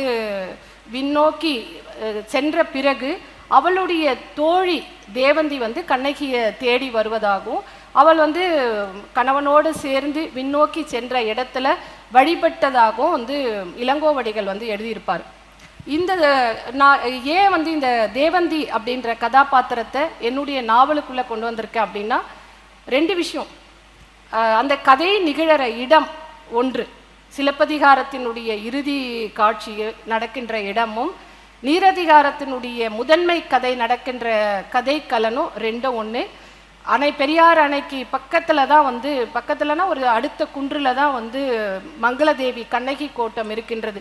விண்ணோக்கி சென்ற பிறகு அவளுடைய தோழி தேவந்தி கண்ணகியை தேடி வருவதாகவும் அவள் கணவனோடு சேர்ந்து விண்ணோக்கி சென்ற இடத்துல வழிபட்டதாகவும் இளங்கோவடிகள் எழுதியிருப்பார். இந்த நான் ஏன் இந்த தேவந்தி அப்படின்ற கதாபாத்திரத்தை என்னுடைய நாவலுக்குள்ளே கொண்டு வந்திருக்கேன் அப்படின்னா 2 விஷயம். அந்த கதை நிகழற இடம் ஒன்று, சிலப்பதிகாரத்தினுடைய இறுதி காட்சி நடக்கின்ற இடமும் நீரதிகாரத்தினுடைய முதன்மை கதை நடக்கின்ற கதை கலனும் 2 ஒன்று. பெரியார் அணைக்கு பக்கத்தில் தான் பக்கத்துலனா ஒரு அடுத்த குன்றில் தான் மங்களதேவி கண்ணகி கோட்டம் இருக்கின்றது.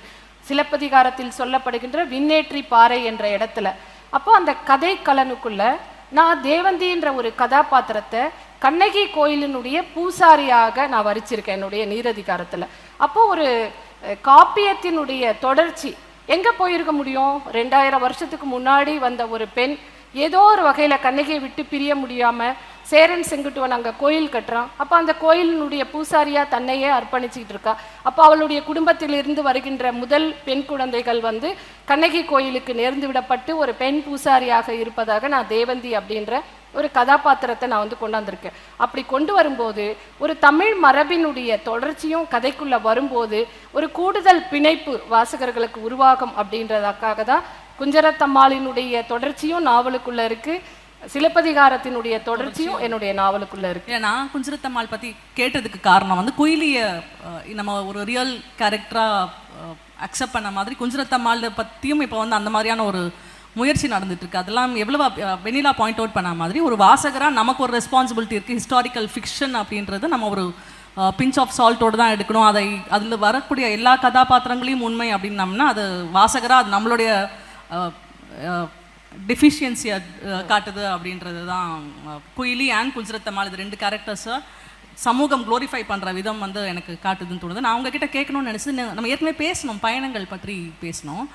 சிலப்பதிகாரத்தில் சொல்லப்படுகின்ற விண்ணேற்றி பாறை என்ற இடத்துல. அப்போ அந்த கதை கலனுக்குள்ள நான் தேவந்தின்ற ஒரு கதாபாத்திரத்தை கண்ணகி கோயிலினுடைய பூசாரியாக நான் வரிச்சிருக்கேன் என்னுடைய நீரதிகாரத்தில். அப்போ ஒரு காப்பியத்தினுடைய தொடர்ச்சி எங்கே போயிருக்க முடியும்? 2000 வருஷத்துக்கு முன்னாடி வந்த ஒரு பெண் ஏதோ ஒரு வகையில் கண்ணகியை விட்டு பிரிய முடியாமல் சேரன் செங்குட்டுவன் அங்கே கோயில் கட்டுறான். அப்போ அந்த கோயிலினுடைய பூசாரியாக தன்னையே அர்ப்பணிச்சுக்கிட்டு இருக்கா. அப்போ அவளுடைய குடும்பத்திலிருந்து வருகின்ற முதல் பெண் குழந்தைகள் கண்ணகி கோயிலுக்கு நேர்ந்து விடப்பட்டு ஒரு பெண் பூசாரியாக இருப்பதாக நான் தேவந்தி அப்படின்ற ஒரு கதாபாத்திரத்தை நான் கொண்டாந்துருக்கேன். அப்படி கொண்டு வரும்போது ஒரு தமிழ் மரபினுடைய தொடர்ச்சியும் கதைக்குள்ளே வரும்போது ஒரு கூடுதல் பிணைப்பு வாசகர்களுக்கு உருவாகும் அப்படின்றதுக்காக தான் குஞ்சரத்தம்மாளினுடைய தொடர்ச்சியும் நாவலுக்குள்ளே இருக்குது, சிலப்பதிகாரத்தினுடைய தொடர்ச்சியும் என்னுடைய நாவலுக்குள்ளே இருக்குது. நான் குஞ்சரத்தம்மாள் பற்றி கேட்டதுக்கு காரணம் குயிலியை நம்ம ஒரு ரியல் கேரக்டராக அக்செப்ட் பண்ண மாதிரி குஞ்சரத்தம்மாள் பற்றியும் இப்போ அந்த மாதிரியான ஒரு முயற்சி நடந்துட்டு இருக்கு. அதெல்லாம் எவ்வளோ வெண்ணிலா பாயிண்ட் அவுட் பண்ண மாதிரி ஒரு வாசகராக நமக்கு ஒரு ரெஸ்பான்சிபிலிட்டி இருக்குது. ஹிஸ்டாரிக்கல் ஃபிக்ஷன் அப்படின்றது நம்ம ஒரு பிஞ்ச் ஆஃப் சால்ட்டோடு தான் எடுக்கணும். அதில் வரக்கூடிய எல்லா கதாபாத்திரங்களையும் உண்மை அப்படின்னம்னா அது வாசகராக அது நம்மளுடைய டெஃபிஷியன்சியை காட்டுது அப்படின்றது தான் குயிலி அண்ட் குஞ்சரத்தம்மாள் இது 2 கேரக்டர்ஸை சமூகம் க்ளோரிஃபை பண்ணுற விதம் எனக்கு காட்டுதுன்னு தோணுது. நான் உங்ககிட்ட கேட்கணும்னு நினச்சி நம்ம ஏற்கனவே பேசணும், பயணங்கள் பற்றி பேசணும்.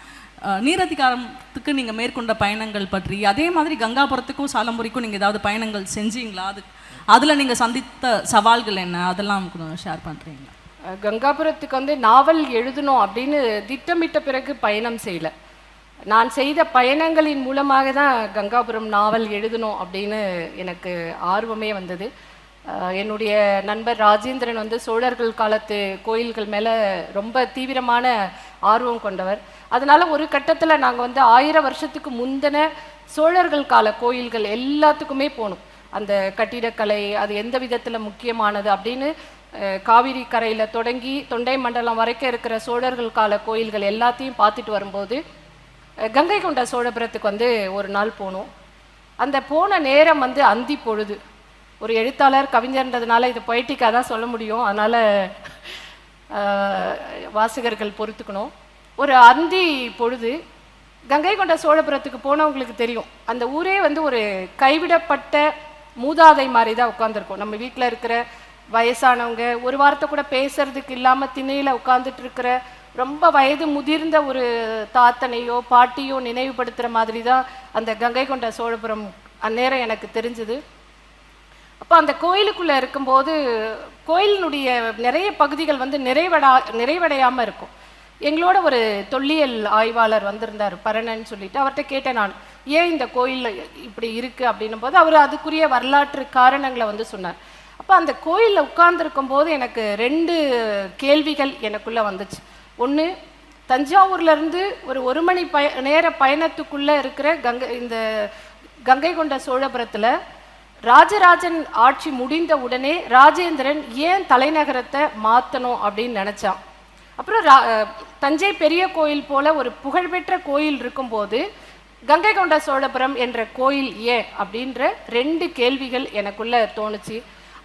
நீரதிகாரத்துக்கு நீங்கள் மேற்கொண்ட பயணங்கள் பற்றி, அதே மாதிரி கங்காபுரத்துக்கும் சாலம்புரிக்கும் நீங்கள் ஏதாவது பயணங்கள் செஞ்சீங்களா? அதில் நீங்கள் சந்தித்த சவால்கள் என்ன, அதெல்லாம் ஷேர் பண்ணுறீங்களா? கங்காபுரத்துக்கு நாவல் எழுதணும் அப்படின்னு திட்டமிட்ட பிறகு பயணம் செய்யலை. நான் செய்த பயணங்களின் மூலமாக தான் கங்காபுரம் நாவல் எழுதணும் அப்படின்னு எனக்கு ஆர்வமே வந்தது. என்னுடைய நண்பர் ராஜேந்திரன் சோழர்கள் காலத்து கோயில்கள் மேலே ரொம்ப தீவிரமான ஆர்வம் கொண்டவர். அதனால் ஒரு கட்டத்தில் நாங்கள் 1000 வருஷத்துக்கு முந்தின சோழர்கள் கால கோயில்கள் எல்லாத்துக்குமே போகணும். அந்த கட்டிடக்கலை அது எந்த விதத்தில் முக்கியமானது அப்படின்னு காவிரி கரையில் தொடங்கி தொண்டை மண்டலம் வரைக்கும் இருக்கிற சோழர்கள் கால கோயில்கள் எல்லாத்தையும் பார்த்துட்டு வரும்போது கங்கை கொண்ட சோழபுரத்துக்கு வந்து ஒரு நாள் போனோம். அந்த போன நேரம் வந்து அந்தி பொழுது. ஒரு எழுத்தாளர் கவிஞர்ன்றதுனால இது பொய்ட்டிக்காக தான் சொல்ல முடியும், அதனால் வாசகர்கள் பொறுத்துக்கணும். ஒரு அந்தி பொழுது கங்கை கொண்ட சோழபுரத்துக்கு போனவங்களுக்கு தெரியும், அந்த ஊரே வந்து ஒரு கைவிடப்பட்ட மூதாதை மாதிரி தான் உட்காந்துருக்கும். நம்ம வீட்டில் இருக்கிற வயசானவங்க ஒரு வாரத்தை கூட பேசுறதுக்கு இல்லாமல் திண்ணையில் உட்காந்துட்டு இருக்கிற ரொம்ப வயது முதிர்ந்த ஒரு தாத்தனையோ பாட்டியோ நினைவுபடுத்துகிற மாதிரி தான் அந்த கங்கை கொண்ட சோழபுரம் அந்நேரம் எனக்கு தெரிஞ்சுது. அப்போ அந்த கோயிலுக்குள்ளே இருக்கும்போது கோயிலினுடைய நிறைய பகுதிகள் வந்து நிறைவடையாமல் இருக்கும். எங்களோட ஒரு தொல்லியல் ஆய்வாளர் வந்திருந்தார், பரணன்னு சொல்லிட்டு. அவர்கிட்ட கேட்டேன் நான், ஏன் இந்த கோயில் இப்படி இருக்குது அப்படின்னும் போது அவர் அதுக்குரிய வரலாற்று காரணங்களை வந்து சொன்னார். அப்போ அந்த கோயிலில் உட்கார்ந்துருக்கும் போது எனக்கு 2 கேள்விகள் எனக்குள்ளே வந்துச்சு. ஒன்று, தஞ்சாவூர்லேருந்து ஒரு மணி நேர பயணத்துக்குள்ளே இருக்கிற இந்த கங்கை கொண்ட சோழபுரத்தில் ராஜராஜன் ஆட்சி முடிந்த உடனே ராஜேந்திரன் ஏன் தலைநகரத்தை மாற்றணும் அப்படின்னு நினச்சான். அப்புறம் தஞ்சை பெரிய கோயில் போல ஒரு புகழ்பெற்ற கோயில் இருக்கும்போது கங்கை கொண்ட சோழபுரம் என்ற கோயில் ஏன் அப்படின்ற 2 கேள்விகள் எனக்குள்ள தோணுச்சு.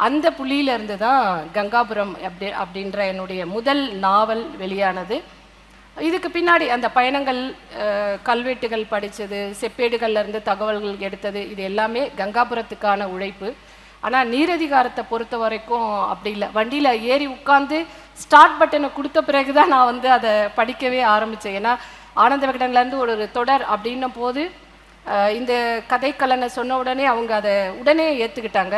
அந்த புள்ளியிலிருந்து தான் கங்காபுரம் அப்படின்ற என்னுடைய முதல் நாவல் வெளியானது. இதுக்கு பின்னாடி அந்த பயணங்கள், கல்வெட்டுகள் படித்தது, செப்பேடுகள்லேருந்து தகவல்கள் எடுத்தது, இது எல்லாமே கங்காபுரத்துக்கான உழைப்பு. ஆனால் நீரதிகாரத்தை பொறுத்த வரைக்கும் அப்படி இல்லை. வண்டியில் ஏறி உட்காந்து ஸ்டார்ட் பட்டனை கொடுத்த பிறகு தான் நான் வந்து அதை படிக்கவே ஆரம்பித்தேன். ஏன்னா ஆனந்த விகடன்லேருந்து ஒரு தொடர் அப்படின்னும் போது இந்த கதைக்கலனை சொன்ன உடனே அவங்க அதை உடனே ஏற்றுக்கிட்டாங்க.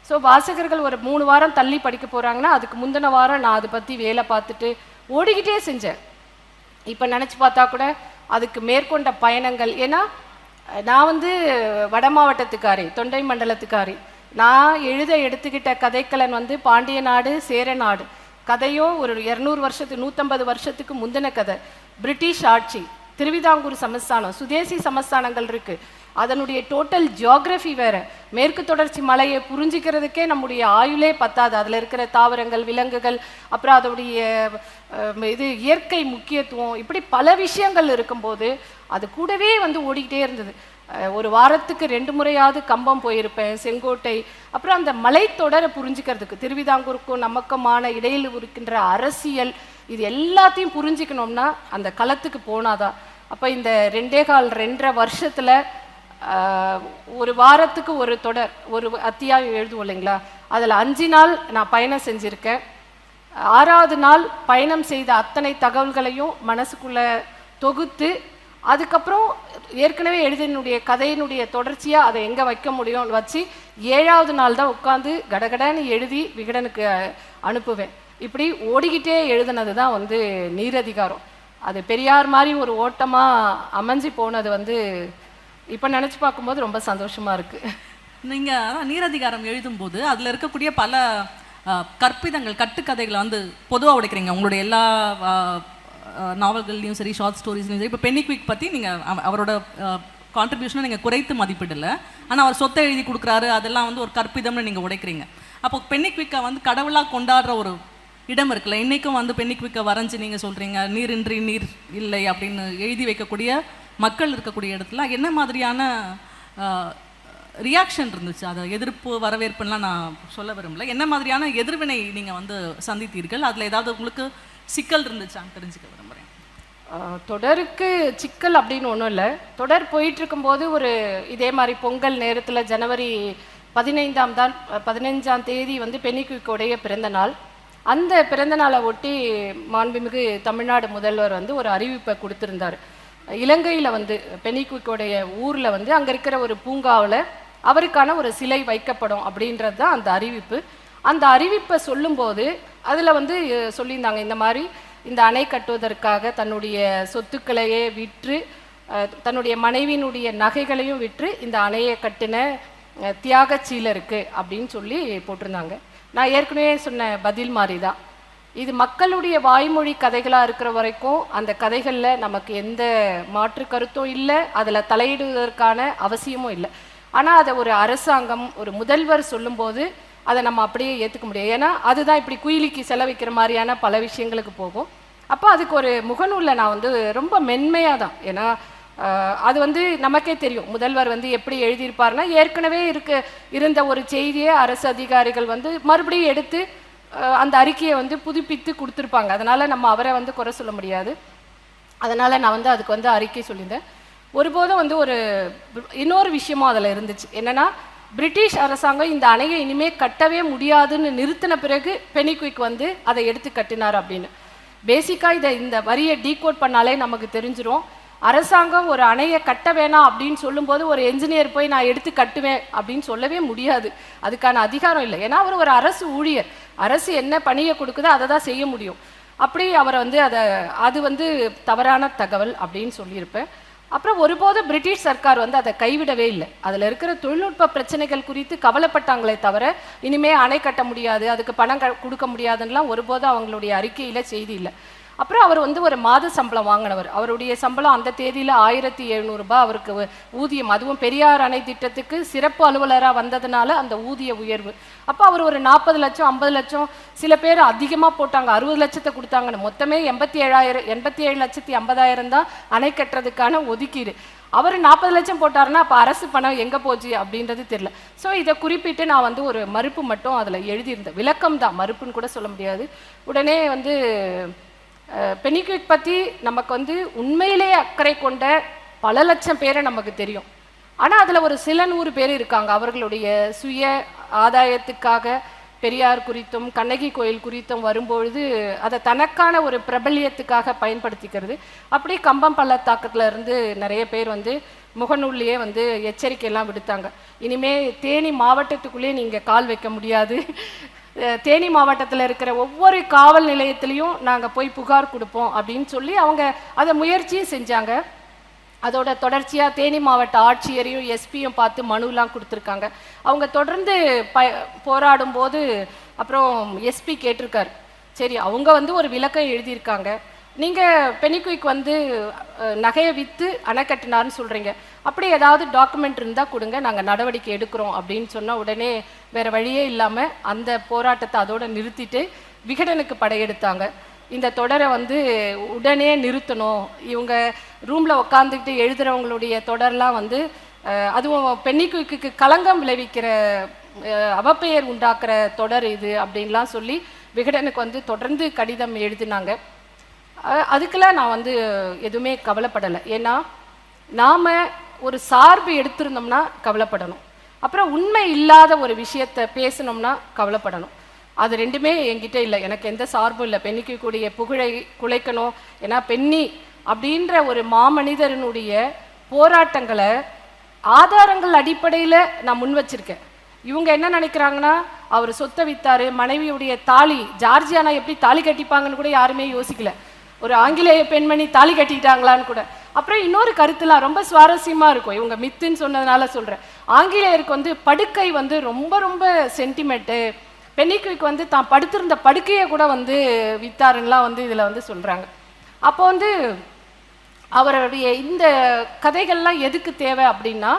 ஸோ வாசகர்கள் ஒரு 3 வாரம் தள்ளி படிக்க போகிறாங்கன்னா அதுக்கு முந்தின வாரம் நான் அதை பற்றி வேலை பார்த்துட்டு ஓடிக்கிட்டே செஞ்சேன். இப்போ நினச்சி பார்த்தா கூட அதுக்கு மேற்கொண்ட பயணங்கள், ஏன்னா நான் வந்து வட மாவட்டத்துக்காரி, தொண்டை மண்டலத்துக்காரி. நான் எடுத்துக்கிட்ட கதைக்கலன் வந்து பாண்டிய நாடு, சேர நாடு கதையோ ஒரு 200 வருஷத்துக்கு 150 வருஷத்துக்கு முந்தின கதை. பிரிட்டிஷ் ஆட்சி, திருவிதாங்கூர் சமஸ்தானம், சுதேசி சமஸ்தானங்கள் இருக்குது. அதனுடைய டோட்டல் ஜியாகிரஃபி வேறு. மேற்கு தொடர்ச்சி மலையை புரிஞ்சிக்கிறதுக்கே நம்முடைய ஆயுளே பத்தாது. அதில் இருக்கிற தாவரங்கள், விலங்குகள், அப்புறம் அதோடைய இது இயற்கை முக்கியத்துவம், இப்படி பல விஷயங்கள் இருக்கும்போது அது கூடவே வந்து ஓடிக்கிட்டே இருந்தது. ஒரு வாரத்துக்கு 2 முறையாவது கம்பம் போயிருப்பேன், செங்கோட்டை. அப்புறம் அந்த மலைத்தொடரை புரிஞ்சுக்கிறதுக்கு திருவிதாங்கூருக்கும் நமக்குமான இடையில் இருக்கின்ற அரசியல், இது எல்லாத்தையும் புரிஞ்சிக்கணும்னா அந்த களத்துக்கு போனாதான். அப்போ இந்த 2.5 வருஷத்தில் ஒரு வாரத்துக்கு ஒரு தொடர், ஒரு அத்தியாயம் எழுதுவோம் இல்லைங்களா, அதில் 5 நாள் நான் பயணம் செஞ்சுருக்கேன். 6வது நாள் பயணம் செய்த அத்தனை தகவல்களையும் மனசுக்குள்ளே தொகுத்து அதுக்கப்புறம் ஏற்கனவே எழுதினுடைய கதையினுடைய தொடர்ச்சியாக அதை எங்கே வைக்க முடியும்னு வச்சு 7வது நாள் தான் உட்காந்து கடகடன்னு எழுதி விகடனுக்கு அனுப்புவேன். இப்படி ஓடிக்கிட்டே எழுதுனது தான் வந்து நீரதிகாரம். அது பெரியார் மாதிரி ஒரு ஓட்டமாக அமைஞ்சு போனது வந்து இப்போ நினச்சி பார்க்கும்போது ரொம்ப சந்தோஷமாக இருக்குது. நீங்கள் நீரதிகாரம் எழுதும்போது அதில் இருக்கக்கூடிய பல கற்பிதங்கள், கட்டுக்கதைகளை வந்து பொதுவாக உடைக்கிறீங்க. உங்களுடைய எல்லா நாவல்கள்லையும் சரி, ஷார்ட் ஸ்டோரிஸ்லையும் சரி. இப்போ பென்னிக்விக் பற்றி நீங்கள் அவரோட கான்ட்ரிபியூஷனை நீங்கள் குறைத்து மதிப்பிடலை, ஆனால் அவர் சொத்தை எழுதி கொடுக்குறாரு, அதெல்லாம் வந்து ஒரு கற்பிதம்னு நீங்கள் உடைக்கிறீங்க. அப்போ பென்னிக்விக்கை வந்து கடவுளாக கொண்டாடுற ஒரு இடம் இருக்குல்ல, இன்றைக்கும் வந்து பென்னிக்விக்கை வரைஞ்சி நீங்கள் சொல்கிறீங்க நீரின்றி நீர் இல்லை அப்படின்னு எழுதி வைக்கக்கூடிய மக்கள் இருக்கக்கூடிய இடத்துல என்ன மாதிரியான ரியாக்ஷன் இருந்துச்சு? அதை எதிர்ப்பு, வரவேற்புலாம் நான் சொல்ல விரும்பல, என்ன மாதிரியான எதிர்வினை நீங்கள் வந்து சந்தித்தீர்கள்? அதில் ஏதாவது உங்களுக்கு சிக்கல் இருந்துச்சான்னு தெரிஞ்சுக்க விரும்புகிறேன். தொடருக்கு சிக்கல் அப்படின்னு ஒன்றும் இல்லை. தொடர் போயிட்டுருக்கும்போது ஒரு இதே மாதிரி பொங்கல் நேரத்தில் ஜனவரி 15ஆம் தேதி வந்து பென்னிக்விக்கோடைய பிறந்த நாள். அந்த பிறந்த நாளை ஒட்டி மாண்புமிகு தமிழ்நாடு முதல்வர் வந்து ஒரு அறிவிப்பை கொடுத்துருந்தார். இலங்கையில் வந்து பென்னிக்விக்கோடைய ஊரில் வந்து அங்கே இருக்கிற ஒரு பூங்காவில் அவருக்கான ஒரு சிலை வைக்கப்படும் அப்படின்றது தான் அந்த அறிவிப்பு. அந்த அறிவிப்பை சொல்லும்போது அதில் வந்து சொல்லியிருந்தாங்க, இந்த மாதிரி இந்த அணை கட்டுவதற்காக தன்னுடைய சொத்துக்களையே விற்று, தன்னுடைய மனைவியினுடைய நகைகளையும் விற்று இந்த அணையை கட்டின தியாகச்சீலருக்கு அப்படின்னு சொல்லி போட்டிருந்தாங்க. நான் ஏற்கனவே சொன்ன பதில் மாதிரி தான் இது. மக்களுடைய வாய்மொழி கதைகளாக இருக்கிற வரைக்கும் அந்த கதைகளில் நமக்கு எந்த மாற்று கருத்தும் இல்லை, அதில் தலையிடுவதற்கான அவசியமும் இல்லை. ஆனால் அதை ஒரு அரசாங்கம், ஒரு முதல்வர் சொல்லும்போது அதை நம்ம அப்படியே ஏற்றுக்க முடியாது. ஏன்னா அதுதான் இப்படி குயிலிக்கு செலவிக்கிற மாதிரியான பல விஷயங்களுக்கு போகும். அப்போ அதுக்கு ஒரு முகநூலில் நான் வந்து ரொம்ப மென்மையாக தான், ஏன்னா அது வந்து நமக்கே தெரியும் முதல்வர் வந்து எப்படி எழுதியிருப்பார்னா, ஏற்கனவே இருந்த ஒரு செய்தியை அரசு அதிகாரிகள் வந்து மறுபடியும் எடுத்து அந்த அறிக்கையை வந்து புதுப்பித்து கொடுத்துருப்பாங்க. அதனால் நம்ம அவரை வந்து குறை சொல்ல முடியாது. அதனால் நான் வந்து அதுக்கு வந்து அறிக்கை சொல்லியிருந்தேன். ஒருபோதும் வந்து இன்னொரு விஷயமும் அதில் இருந்துச்சு. என்னென்னா, பிரிட்டிஷ் அரசாங்கம் இந்த அணையை இனிமேல் கட்டவே முடியாதுன்னு நிறுத்தின பிறகு பெனிக்விக் வந்து அதை எடுத்து கட்டினார் அப்படின்னு. பேசிக்காக இந்த வரியை டீகோட் பண்ணாலே நமக்கு தெரிஞ்சிடும். அரசாங்கம் ஒரு அணையை கட்ட வேணாம் அப்படின்னு சொல்லும்போது ஒரு என்ஜினியர் போய் நான் எடுத்து கட்டுவேன் அப்படின்னு சொல்லவே முடியாது. அதுக்கான அதிகாரம் இல்லை. ஏன்னா அவர் ஒரு அரசு ஊழியர். அரசு என்ன பணியை கொடுக்குதோ அதை தான் செய்ய முடியும். அப்படி அவரை வந்து அது வந்து தவறான தகவல் அப்படின்னு சொல்லியிருப்பேன். அப்புறம் ஒருபோது பிரிட்டிஷ் சர்க்கார் வந்து அதை கைவிடவே இல்லை. அதில் இருக்கிற தொழில்நுட்ப பிரச்சனைகள் குறித்து கவலைப்பட்டாங்களே தவிர இனிமே அணை கட்ட முடியாது, அதுக்கு பணம் கொடுக்க முடியாதுன்னெலாம் ஒருபோது அவங்களுடைய அறிக்கையில் செய்தி இல்லை. அப்புறம் அவர் வந்து ஒரு மாத சம்பளம் வாங்கினவர். அவருடைய சம்பளம் அந்த தேதியில் 1700 ரூபாய் அவருக்கு ஊதியம். அதுவும் பெரியார் அணை திட்டத்துக்கு சிறப்பு அலுவலராக வந்ததுனால அந்த ஊதிய உயர்வு. அப்போ அவர் ஒரு 40 லட்சம் 50 லட்சம், சில பேர் அதிகமாக போட்டாங்க, 60 லட்சத்தை கொடுத்தாங்கன்னு. மொத்தமே 87,50,000 தான் அணை கட்டுறதுக்கான ஒதுக்கீடு. அவர் 40 லட்சம் போட்டாருன்னா அப்போ அரசு பணம் எங்கே போச்சு அப்படின்றது தெரியல. ஸோ இதை குறிப்பிட்டு நான் வந்து ஒரு மறுப்பு மட்டும் அதில் எழுதியிருந்தேன். விளக்கம் தான், மறுப்புன்னு கூட சொல்ல முடியாது. உடனே வந்து பெனிக்விக் பற்றி நமக்கு வந்து உண்மையிலே அக்கறை கொண்ட பல லட்சம் பேரை நமக்கு தெரியும். ஆனால் அதில் ஒரு சில 100 பேர் இருக்காங்க, அவர்களுடைய சுய ஆதாயத்துக்காக பெரியார் குறித்தும் கண்ணகி கோயில் குறித்தும் வரும்பொழுது அதை தனக்கான ஒரு பிரபல்யத்துக்காக பயன்படுத்திக்கிறது. அப்படி கம்பம் பள்ளத்தாக்கத்தில் இருந்து நிறைய பேர் வந்து முகநூல்லையே வந்து எச்சரிக்கையெல்லாம் விடுத்தாங்க. இனிமே தேனி மாவட்டத்துக்குள்ளேயே நீங்கள் கால் வைக்க முடியாது, தேனி மாவட்டத்தில் இருக்கிற ஒவ்வொரு காவல் நிலையத்திலையும் நாங்கள் போய் புகார் கொடுப்போம் அப்படின்னு சொல்லி அவங்க அதை முயற்சியும் செஞ்சாங்க. அதோட தொடர்ச்சியாக தேனி மாவட்ட ஆட்சியரையும் எஸ்பியும் பார்த்து மனுலாம் கொடுத்துருக்காங்க. அவங்க தொடர்ந்து போராடும் போது அப்புறம் எஸ்பி கேட்டிருக்காரு, சரி அவங்க வந்து ஒரு விளக்கம் எழுதியிருக்காங்க, நீங்கள் பெனிக்விக் வந்து நகையை விற்று அணை கட்டினார்னு சொல்கிறீங்க, அப்படி ஏதாவது டாக்குமெண்ட் இருந்தால் கொடுங்க, நாங்கள் நடவடிக்கை எடுக்கிறோம் அப்படின்னு சொன்ன உடனே வேறு வழியே இல்லாமல் அந்த போராட்டத்தை அதோடு நிறுத்திட்டு விகடனுக்கு படையெடுத்தாங்க. இந்த தொடரை வந்து உடனே நிறுத்தணும், இவங்க ரூமில் உட்காந்துக்கிட்டு எழுதுகிறவங்களுடைய தொடர்லாம் வந்து அதுவும் பெனிக்விக்கு களங்கம் விளைவிக்கிற அவப்பெயர் உண்டாக்குற தொடர் இது அப்படின்லாம் சொல்லி விகடனுக்கு வந்து தொடர்ந்து கடிதம் எழுதினாங்க. அதுக்கெல்லாம் நான் வந்து எதுவுமே கவலைப்படலை. ஏன்னா நாம் ஒரு சார்பு எடுத்திருந்தோம்னா கவலைப்படணும், அப்புறம் உண்மை இல்லாத ஒரு விஷயத்தை பேசணும்னா கவலைப்படணும். அது ரெண்டுமே என்கிட்ட இல்லை. எனக்கு எந்த சார்பும் இல்லை. பெண்ணிக்கக்கூடிய புகழை குலைக்கணும், ஏன்னா பெண்ணி அப்படின்ற ஒரு மாமனிதனுடைய போராட்டங்களை ஆதாரங்கள் அடிப்படையில் நான் முன் வச்சிருக்கேன். இவங்க என்ன நினைக்கிறாங்கன்னா, அவர் சொத்தை வித்தாரு, மனைவியுடைய தாலி, ஜார்ஜியானா எப்படி தாலி கட்டிப்பாங்கன்னு கூட யாருமே யோசிக்கல. ஒரு ஆங்கிலேய பெண்மணி தாலி கட்டிக்கிட்டாங்களான்னு கூட. அப்புறம் இன்னொரு கருத்துலாம் ரொம்ப சுவாரஸ்யமாக இருக்கும், இவங்க மித்துன்னு சொன்னதுனால சொல்கிறேன். ஆங்கிலேயருக்கு வந்து படுக்கை வந்து ரொம்ப ரொம்ப சென்டிமெண்ட்டு, பெனிக்விக் வந்து தான் படுத்திருந்த படுக்கையை கூட வந்து வித்தாருன்னெலாம் வந்து இதில் வந்து சொல்கிறாங்க. அப்போ வந்து அவருடைய இந்த கதைகள்லாம் எதுக்கு தேவை அப்படின்னா,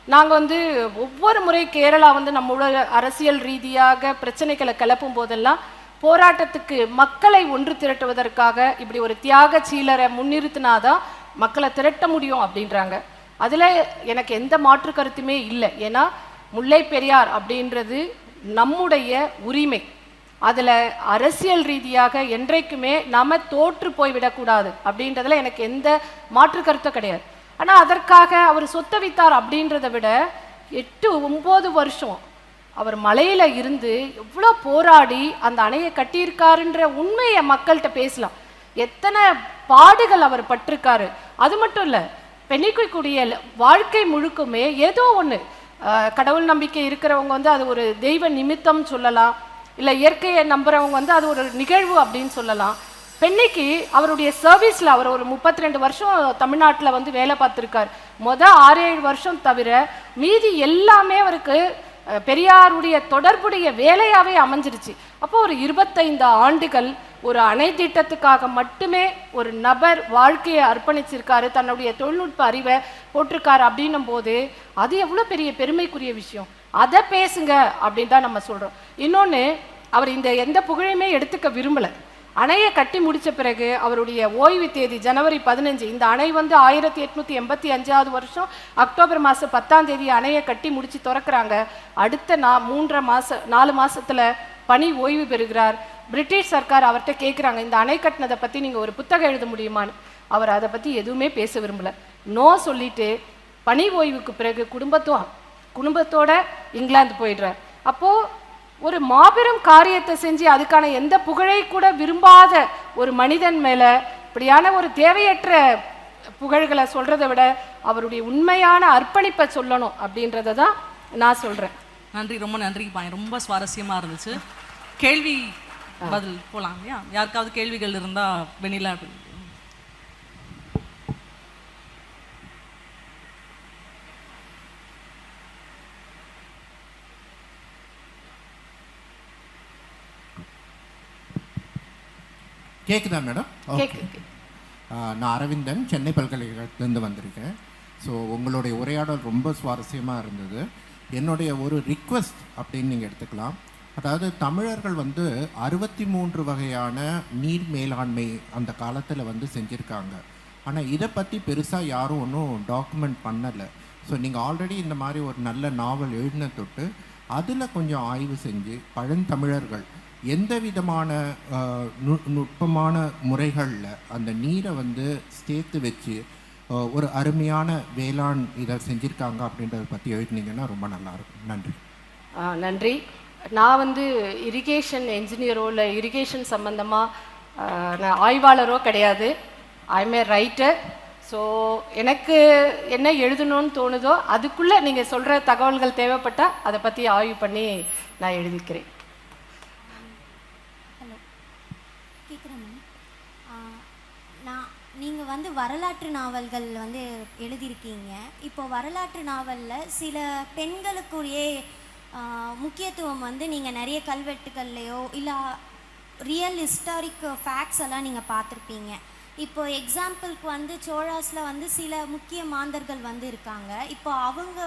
நாங்கள் வந்து ஒவ்வொரு முறை கேரளா வந்து நம்மளோட அரசியல் ரீதியாக பிரச்சனைகளை கிளப்பும் போதெல்லாம் போராட்டத்துக்கு மக்களை ஒன்று திரட்டுவதற்காக இப்படி ஒரு தியாக சீலரை முன்னிறுத்தினாதான் மக்களை திரட்ட முடியும் அப்படின்றாங்க. அதில் எனக்கு எந்த மாற்று கருத்துமே இல்லை. ஏன்னா முல்லை பெரியார் அப்படின்றது நம்முடைய உரிமை. அதில் அரசியல் ரீதியாக என்றைக்குமே நம்ம தோற்று போய்விடக்கூடாது அப்படின்றதுல எனக்கு எந்த மாற்று கருத்தும் கிடையாது. ஆனால் அதற்காக அவர் சொத்தை வித்தார் அப்படின்றத விட 8-9 வருஷம் அவர் மலையில் இருந்து எவ்வளோ போராடி அந்த அணையை கட்டியிருக்காருன்ற உண்மையை மக்கள்கிட்ட பேசலாம். எத்தனை பாடுகள் அவர் பட்டிருக்காரு. அது மட்டும் இல்லை, பெண்ணிக்கூடிய வாழ்க்கை முழுக்குமே ஏதோ ஒன்று, கடவுள் நம்பிக்கை இருக்கிறவங்க வந்து அது ஒரு தெய்வ நிமித்தம் சொல்லலாம், இல்லை இயற்கையை நம்புறவங்க வந்து அது ஒரு நிகழ்வு அப்படின்னு சொல்லலாம். பெண்ணிக்கு அவருடைய சர்வீஸில் அவர் ஒரு 32 வருஷம் தமிழ்நாட்டில் வந்து வேலை பார்த்துருக்கார். 6-7 வருஷம் தவிர மீதி எல்லாமே அவருக்கு பெரியாருடைய தொடர்புடைய வேலையாகவே அமைஞ்சிருச்சு. அப்போ ஒரு 25 ஆண்டுகள் ஒரு அணை திட்டத்துக்காக மட்டுமே ஒரு நபர் வாழ்க்கையை அர்ப்பணிச்சிருக்காரு, தன்னுடைய தொழில்நுட்ப அறிவை போட்டிருக்காரு அப்படின்னும் போது அது எவ்வளோ பெரிய பெருமைக்குரிய விஷயம். அதை பேசுங்க அப்படின்னு தான் நம்ம சொல்கிறோம். இன்னொன்று, அவர் இந்த எந்த புகழையுமே எடுத்துக்க விரும்பலை. அணையை கட்டி முடித்த பிறகு அவருடைய ஓய்வு தேதி ஜனவரி 15. இந்த அணை வந்து 1885 வருஷம் அக்டோபர் மாதம் 10 அணையை கட்டி முடித்து திறக்கிறாங்க. அடுத்த 4 மாதத்தில் பணி ஓய்வு பெறுகிறார். பிரிட்டிஷ் சர்க்கார் அவர்கிட்ட கேட்குறாங்க, இந்த அணை கட்டினதை பற்றி நீங்கள் ஒரு புத்தகம் எழுத முடியுமான்னு. அவர் அதை பற்றி எதுவுமே பேச விரும்பலை. நோ சொல்லிட்டு பணி ஓய்வுக்கு பிறகு குடும்பத்தோட இங்கிலாந்து போயிடுறார். அப்போது ஒரு மாபெரும் காரியத்தை செஞ்சு அதுக்கான எந்த புகழை கூட விரும்பாத ஒரு மனிதன் மேலே இப்படியான ஒரு தேவையற்ற புகழ்களை சொல்கிறத விட அவருடைய உண்மையான அர்ப்பணிப்பை சொல்லணும் அப்படின்றத தான் நான் சொல்கிறேன். நன்றி, ரொம்ப நன்றி பாய், ரொம்ப சுவாரஸ்யமாக இருந்துச்சு. கேள்வி பதில் போகலாம் இல்லையா? யாருக்காவது கேள்விகள் இருந்தால் வெண்ணிலா. கேட்குதா மேடம்? நான் அரவிந்தன், சென்னை பல்கலைக்கழகத்திலேருந்து வந்திருக்கேன். ஸோ உங்களுடைய உரையாடல் ரொம்ப சுவாரஸ்யமாக இருந்தது. என்னுடைய ஒரு ரிக்வெஸ்ட் அப்படின்னு நீங்கள் எடுத்துக்கலாம். அதாவது தமிழர்கள் வந்து 63 வகையான நீர் மேலாண்மை அந்த காலத்தில் வந்து செஞ்சுருக்காங்க. ஆனால் இதை பற்றி பெருசாக யாரும் ஒன்றும் டாக்குமெண்ட் பண்ணலை. ஸோ நீங்கள் ஆல்ரெடி இந்த மாதிரி ஒரு நல்ல நாவல் எழுதின தொட்டு அதில் கொஞ்சம் ஆய்வு செஞ்சு பழந்தமிழர்கள் எந்த விதமான நுட்பமான முறைகளில் அந்த நீரை வந்து சேர்த்து வச்சு ஒரு அருமையான வேளாண் இதை செஞ்சுருக்காங்க அப்படின்றத பற்றி எழுதினீங்கன்னா ரொம்ப நல்லாயிருக்கும். நன்றி. நன்றி. நான் வந்து இரிகேஷன் என்ஜினியரோ இல்லை இரிகேஷன் சம்மந்தமாக நான் ஆய்வாளரோ கிடையாது. ஐஎம் ஏ ரைட்டர். ஸோ எனக்கு என்ன எழுதணும்னு தோணுதோ அதுக்குள்ளே நீங்கள் சொல்கிற தகவல்கள் தேவைப்பட்டால் அதை பற்றி ஆய்வு பண்ணி நான் எழுதிக்கிறேன். நீங்கள் வந்து வரலாற்று நாவல்கள் வந்து எழுதியிருக்கீங்க. இப்போ வரலாற்று நாவலில் சில பெண்களுக்குரிய முக்கியத்துவம் வந்து நீங்கள் நிறைய கல்வெட்டுகள்லையோ இல்லை ரியல் ஹிஸ்டாரிக் ஃபேக்ட்ஸ் எல்லாம் நீங்கள் பார்த்துருப்பீங்க. இப்போ எக்ஸாம்பிளுக்கு வந்து சோழாஸில் வந்து சில முக்கிய மாந்தர்கள் வந்து இருக்காங்க. இப்போ அவங்க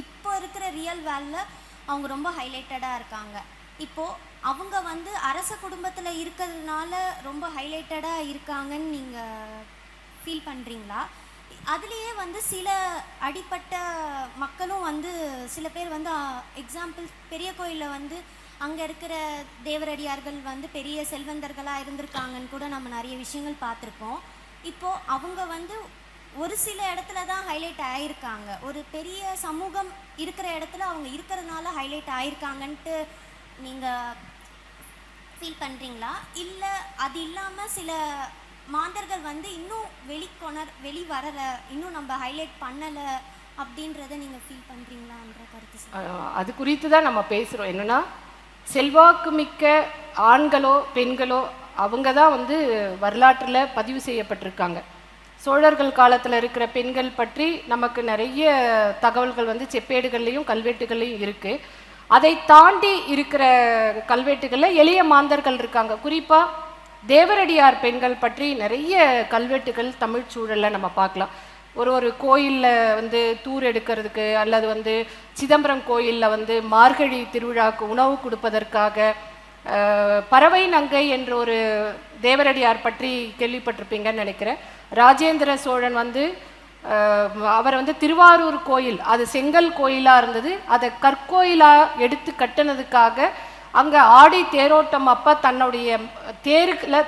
இப்போ இருக்கிற ரியல் வேல்ல அவங்க ரொம்ப ஹைலைட்டடாக இருக்காங்க. இப்போது அவங்க வந்து அரச குடும்பத்தில் இருக்கிறதுனால ரொம்ப ஹைலைட்டடாக இருக்காங்கன்னு நீங்கள் ஃபீல் பண்ணுறீங்களா? அதுலேயே வந்து சில அடிப்பட்ட மக்களும் வந்து சில பேர் வந்து எக்ஸாம்பிள் பெரிய கோயிலில் வந்து அங்கே இருக்கிற தேவரடியார்கள் வந்து பெரிய செல்வந்தர்களாக இருந்திருக்காங்கன்னு கூட நம்ம நிறைய விஷயங்கள் பார்த்துருக்கோம். இப்போது அவங்க வந்து ஒரு சில இடத்துல தான் ஹைலைட் ஆகியிருக்காங்க. ஒரு பெரிய சமூகம் இருக்கிற இடத்துல அவங்க இருக்கிறதுனால ஹைலைட் ஆகியிருக்காங்கன்ட்டு நீங்கள் ஃபீல் பண்ணுறீங்களா? இல்லை அது இல்லாமல் சில மாந்தர்கள் வந்து இன்னும் வெளி வரலை, இன்னும் நம்ம ஹைலைட் பண்ணலை அப்படின்றத நீங்கள் ஃபீல் பண்ணுறீங்களான்ற கருத்து? அது குறித்து தான் நம்ம பேசுகிறோம். என்னென்னா, செல்வாக்கு மிக்க ஆண்களோ பெண்களோ அவங்க தான் வந்து வரலாற்றில் பதிவு செய்யப்பட்டிருக்காங்க. சோழர்கள் காலத்தில் இருக்கிற பெண்கள் பற்றி நமக்கு நிறைய தகவல்கள் வந்து செப்பேடுகள்லேயும் கல்வெட்டுகள்லையும் இருக்குது. அதை தாண்டி இருக்கிற கல்வெட்டுகளில் எளிய மாந்தர்கள் இருக்காங்க. குறிப்பாக தேவரடியார் பெண்கள் பற்றி நிறைய கல்வெட்டுகள் தமிழ் சூழலில் நம்ம பார்க்கலாம். ஒரு கோயிலில் வந்து தூர் எடுக்கிறதுக்கு அல்லது வந்து சிதம்பரம் கோயிலில் வந்து மார்கழி திருவிழாவுக்கு உணவு கொடுப்பதற்காக பறவை நங்கை என்ற ஒரு தேவரடியார் பற்றி கேள்விப்பட்டிருப்பீங்கன்னு நினைக்கிறேன். ராஜேந்திர சோழன் வந்து அவர் வந்து திருவாரூர் கோயில், அது செங்கல் கோயிலாக இருந்தது, அதை கற்கோயிலாக எடுத்து கட்டினதுக்காக அங்கே ஆடி தேரோட்டம் அப்போ தன்னுடைய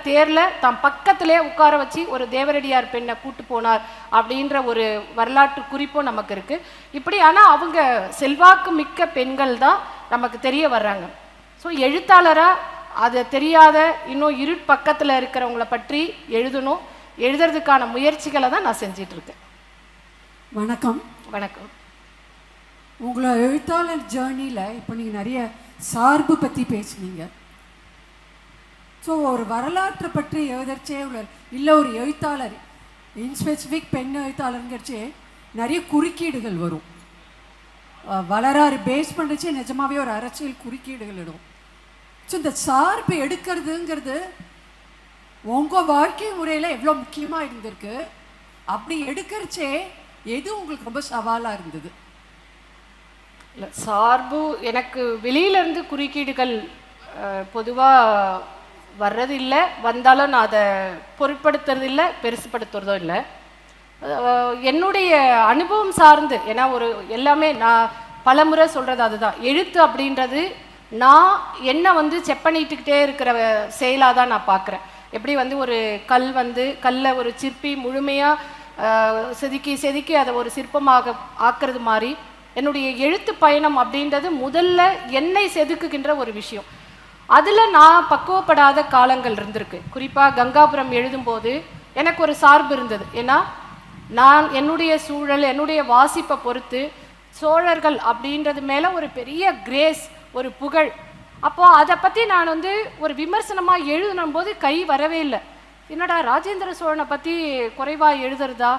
தேரில் தன் பக்கத்திலே உட்கார வச்சு ஒரு தேவரடியார் பெண்ணை கூட்டு போனார் அப்படின்ற ஒரு வரலாற்று குறிப்பும் நமக்கு இருக்குது. இப்படி ஆனால் அவங்க செல்வாக்கு மிக்க பெண்கள் தான் நமக்கு தெரிய வர்றாங்க. ஸோ எழுத்தாளராக அதை தெரியாத இன்னும் பக்கத்தில் இருக்கிறவங்கள பற்றி எழுதுறதுக்கான முயற்சிகளை தான் நான் செஞ்சிட்ருக்கேன். வணக்கம். வணக்கம். உங்களோட எழுத்தாளர் ஜேர்னியில் இப்போ நீங்கள் நிறைய சார்பு பற்றி பேசுனீங்க. ஸோ ஒரு வரலாற்றை பற்றி எழுதச்சே இல்லை ஒரு எழுத்தாளர் இன்ஸ்பெசிஃபிக் பெண் எழுத்தாளருங்கிறச்சே நிறைய குறுக்கீடுகள் வரும். வளராறு பேஸ் பண்ணுறச்சே நிஜமாகவே ஒரு அரசியல் குறுக்கீடுகள் இடும். ஸோ இந்த சார்பு எடுக்கிறதுங்கிறது உங்கள் வாழ்க்கை முறையில் எவ்வளோ முக்கியமாக இருந்திருக்கு. அப்படி எடுக்கிறச்சே எது உங்களுக்கு ரொம்ப சவாலாக இருந்தது? இல்லை, சார்பு எனக்கு வெளியிலேருந்து குறுக்கீடுகள் பொதுவாக வர்றது இல்லை, வந்தாலும் நான் அதை பொருட்படுத்துறது இல்லை, பெருசுப்படுத்துறதோ இல்லை. என்னுடைய அனுபவம் சார்ந்து, ஏன்னா ஒரு எல்லாமே நான் பலமுறை சொல்கிறது அதுதான், எழுத்து அப்படின்றது நான் என்ன வந்து செக் பண்ணிட்டுக்கிட்டே இருக்கிற செயலாக தான் நான் பார்க்குறேன். எப்படி வந்து ஒரு கல்லை ஒரு சிற்பி முழுமையாக செதுக்கி செதுக்கி அதை ஒரு சிற்பமாக ஆக்குறது மாதிரி என்னுடைய எழுத்து பயணம் அப்படின்றது முதல்ல என்னை செதுக்குகின்ற ஒரு விஷயம். அதில் நான் பக்குவப்படாத காலங்கள் இருந்திருக்கு. குறிப்பாக கங்காபுரம் எழுதும்போது எனக்கு ஒரு சார்பு இருந்தது. ஏன்னா நான் என்னுடைய சூழல், என்னுடைய வாசிப்பை பொறுத்து சோழர்கள் அப்படின்றது மேலே ஒரு பெரிய கிரேஸ், ஒரு புகழ். அப்போது அதை பற்றி நான் வந்து ஒரு விமர்சனமாக எழுதுனும் போது கை வரவே இல்லை. என்னடா ராஜேந்திர சோழனை பற்றி குறைவாக எழுதுறதா,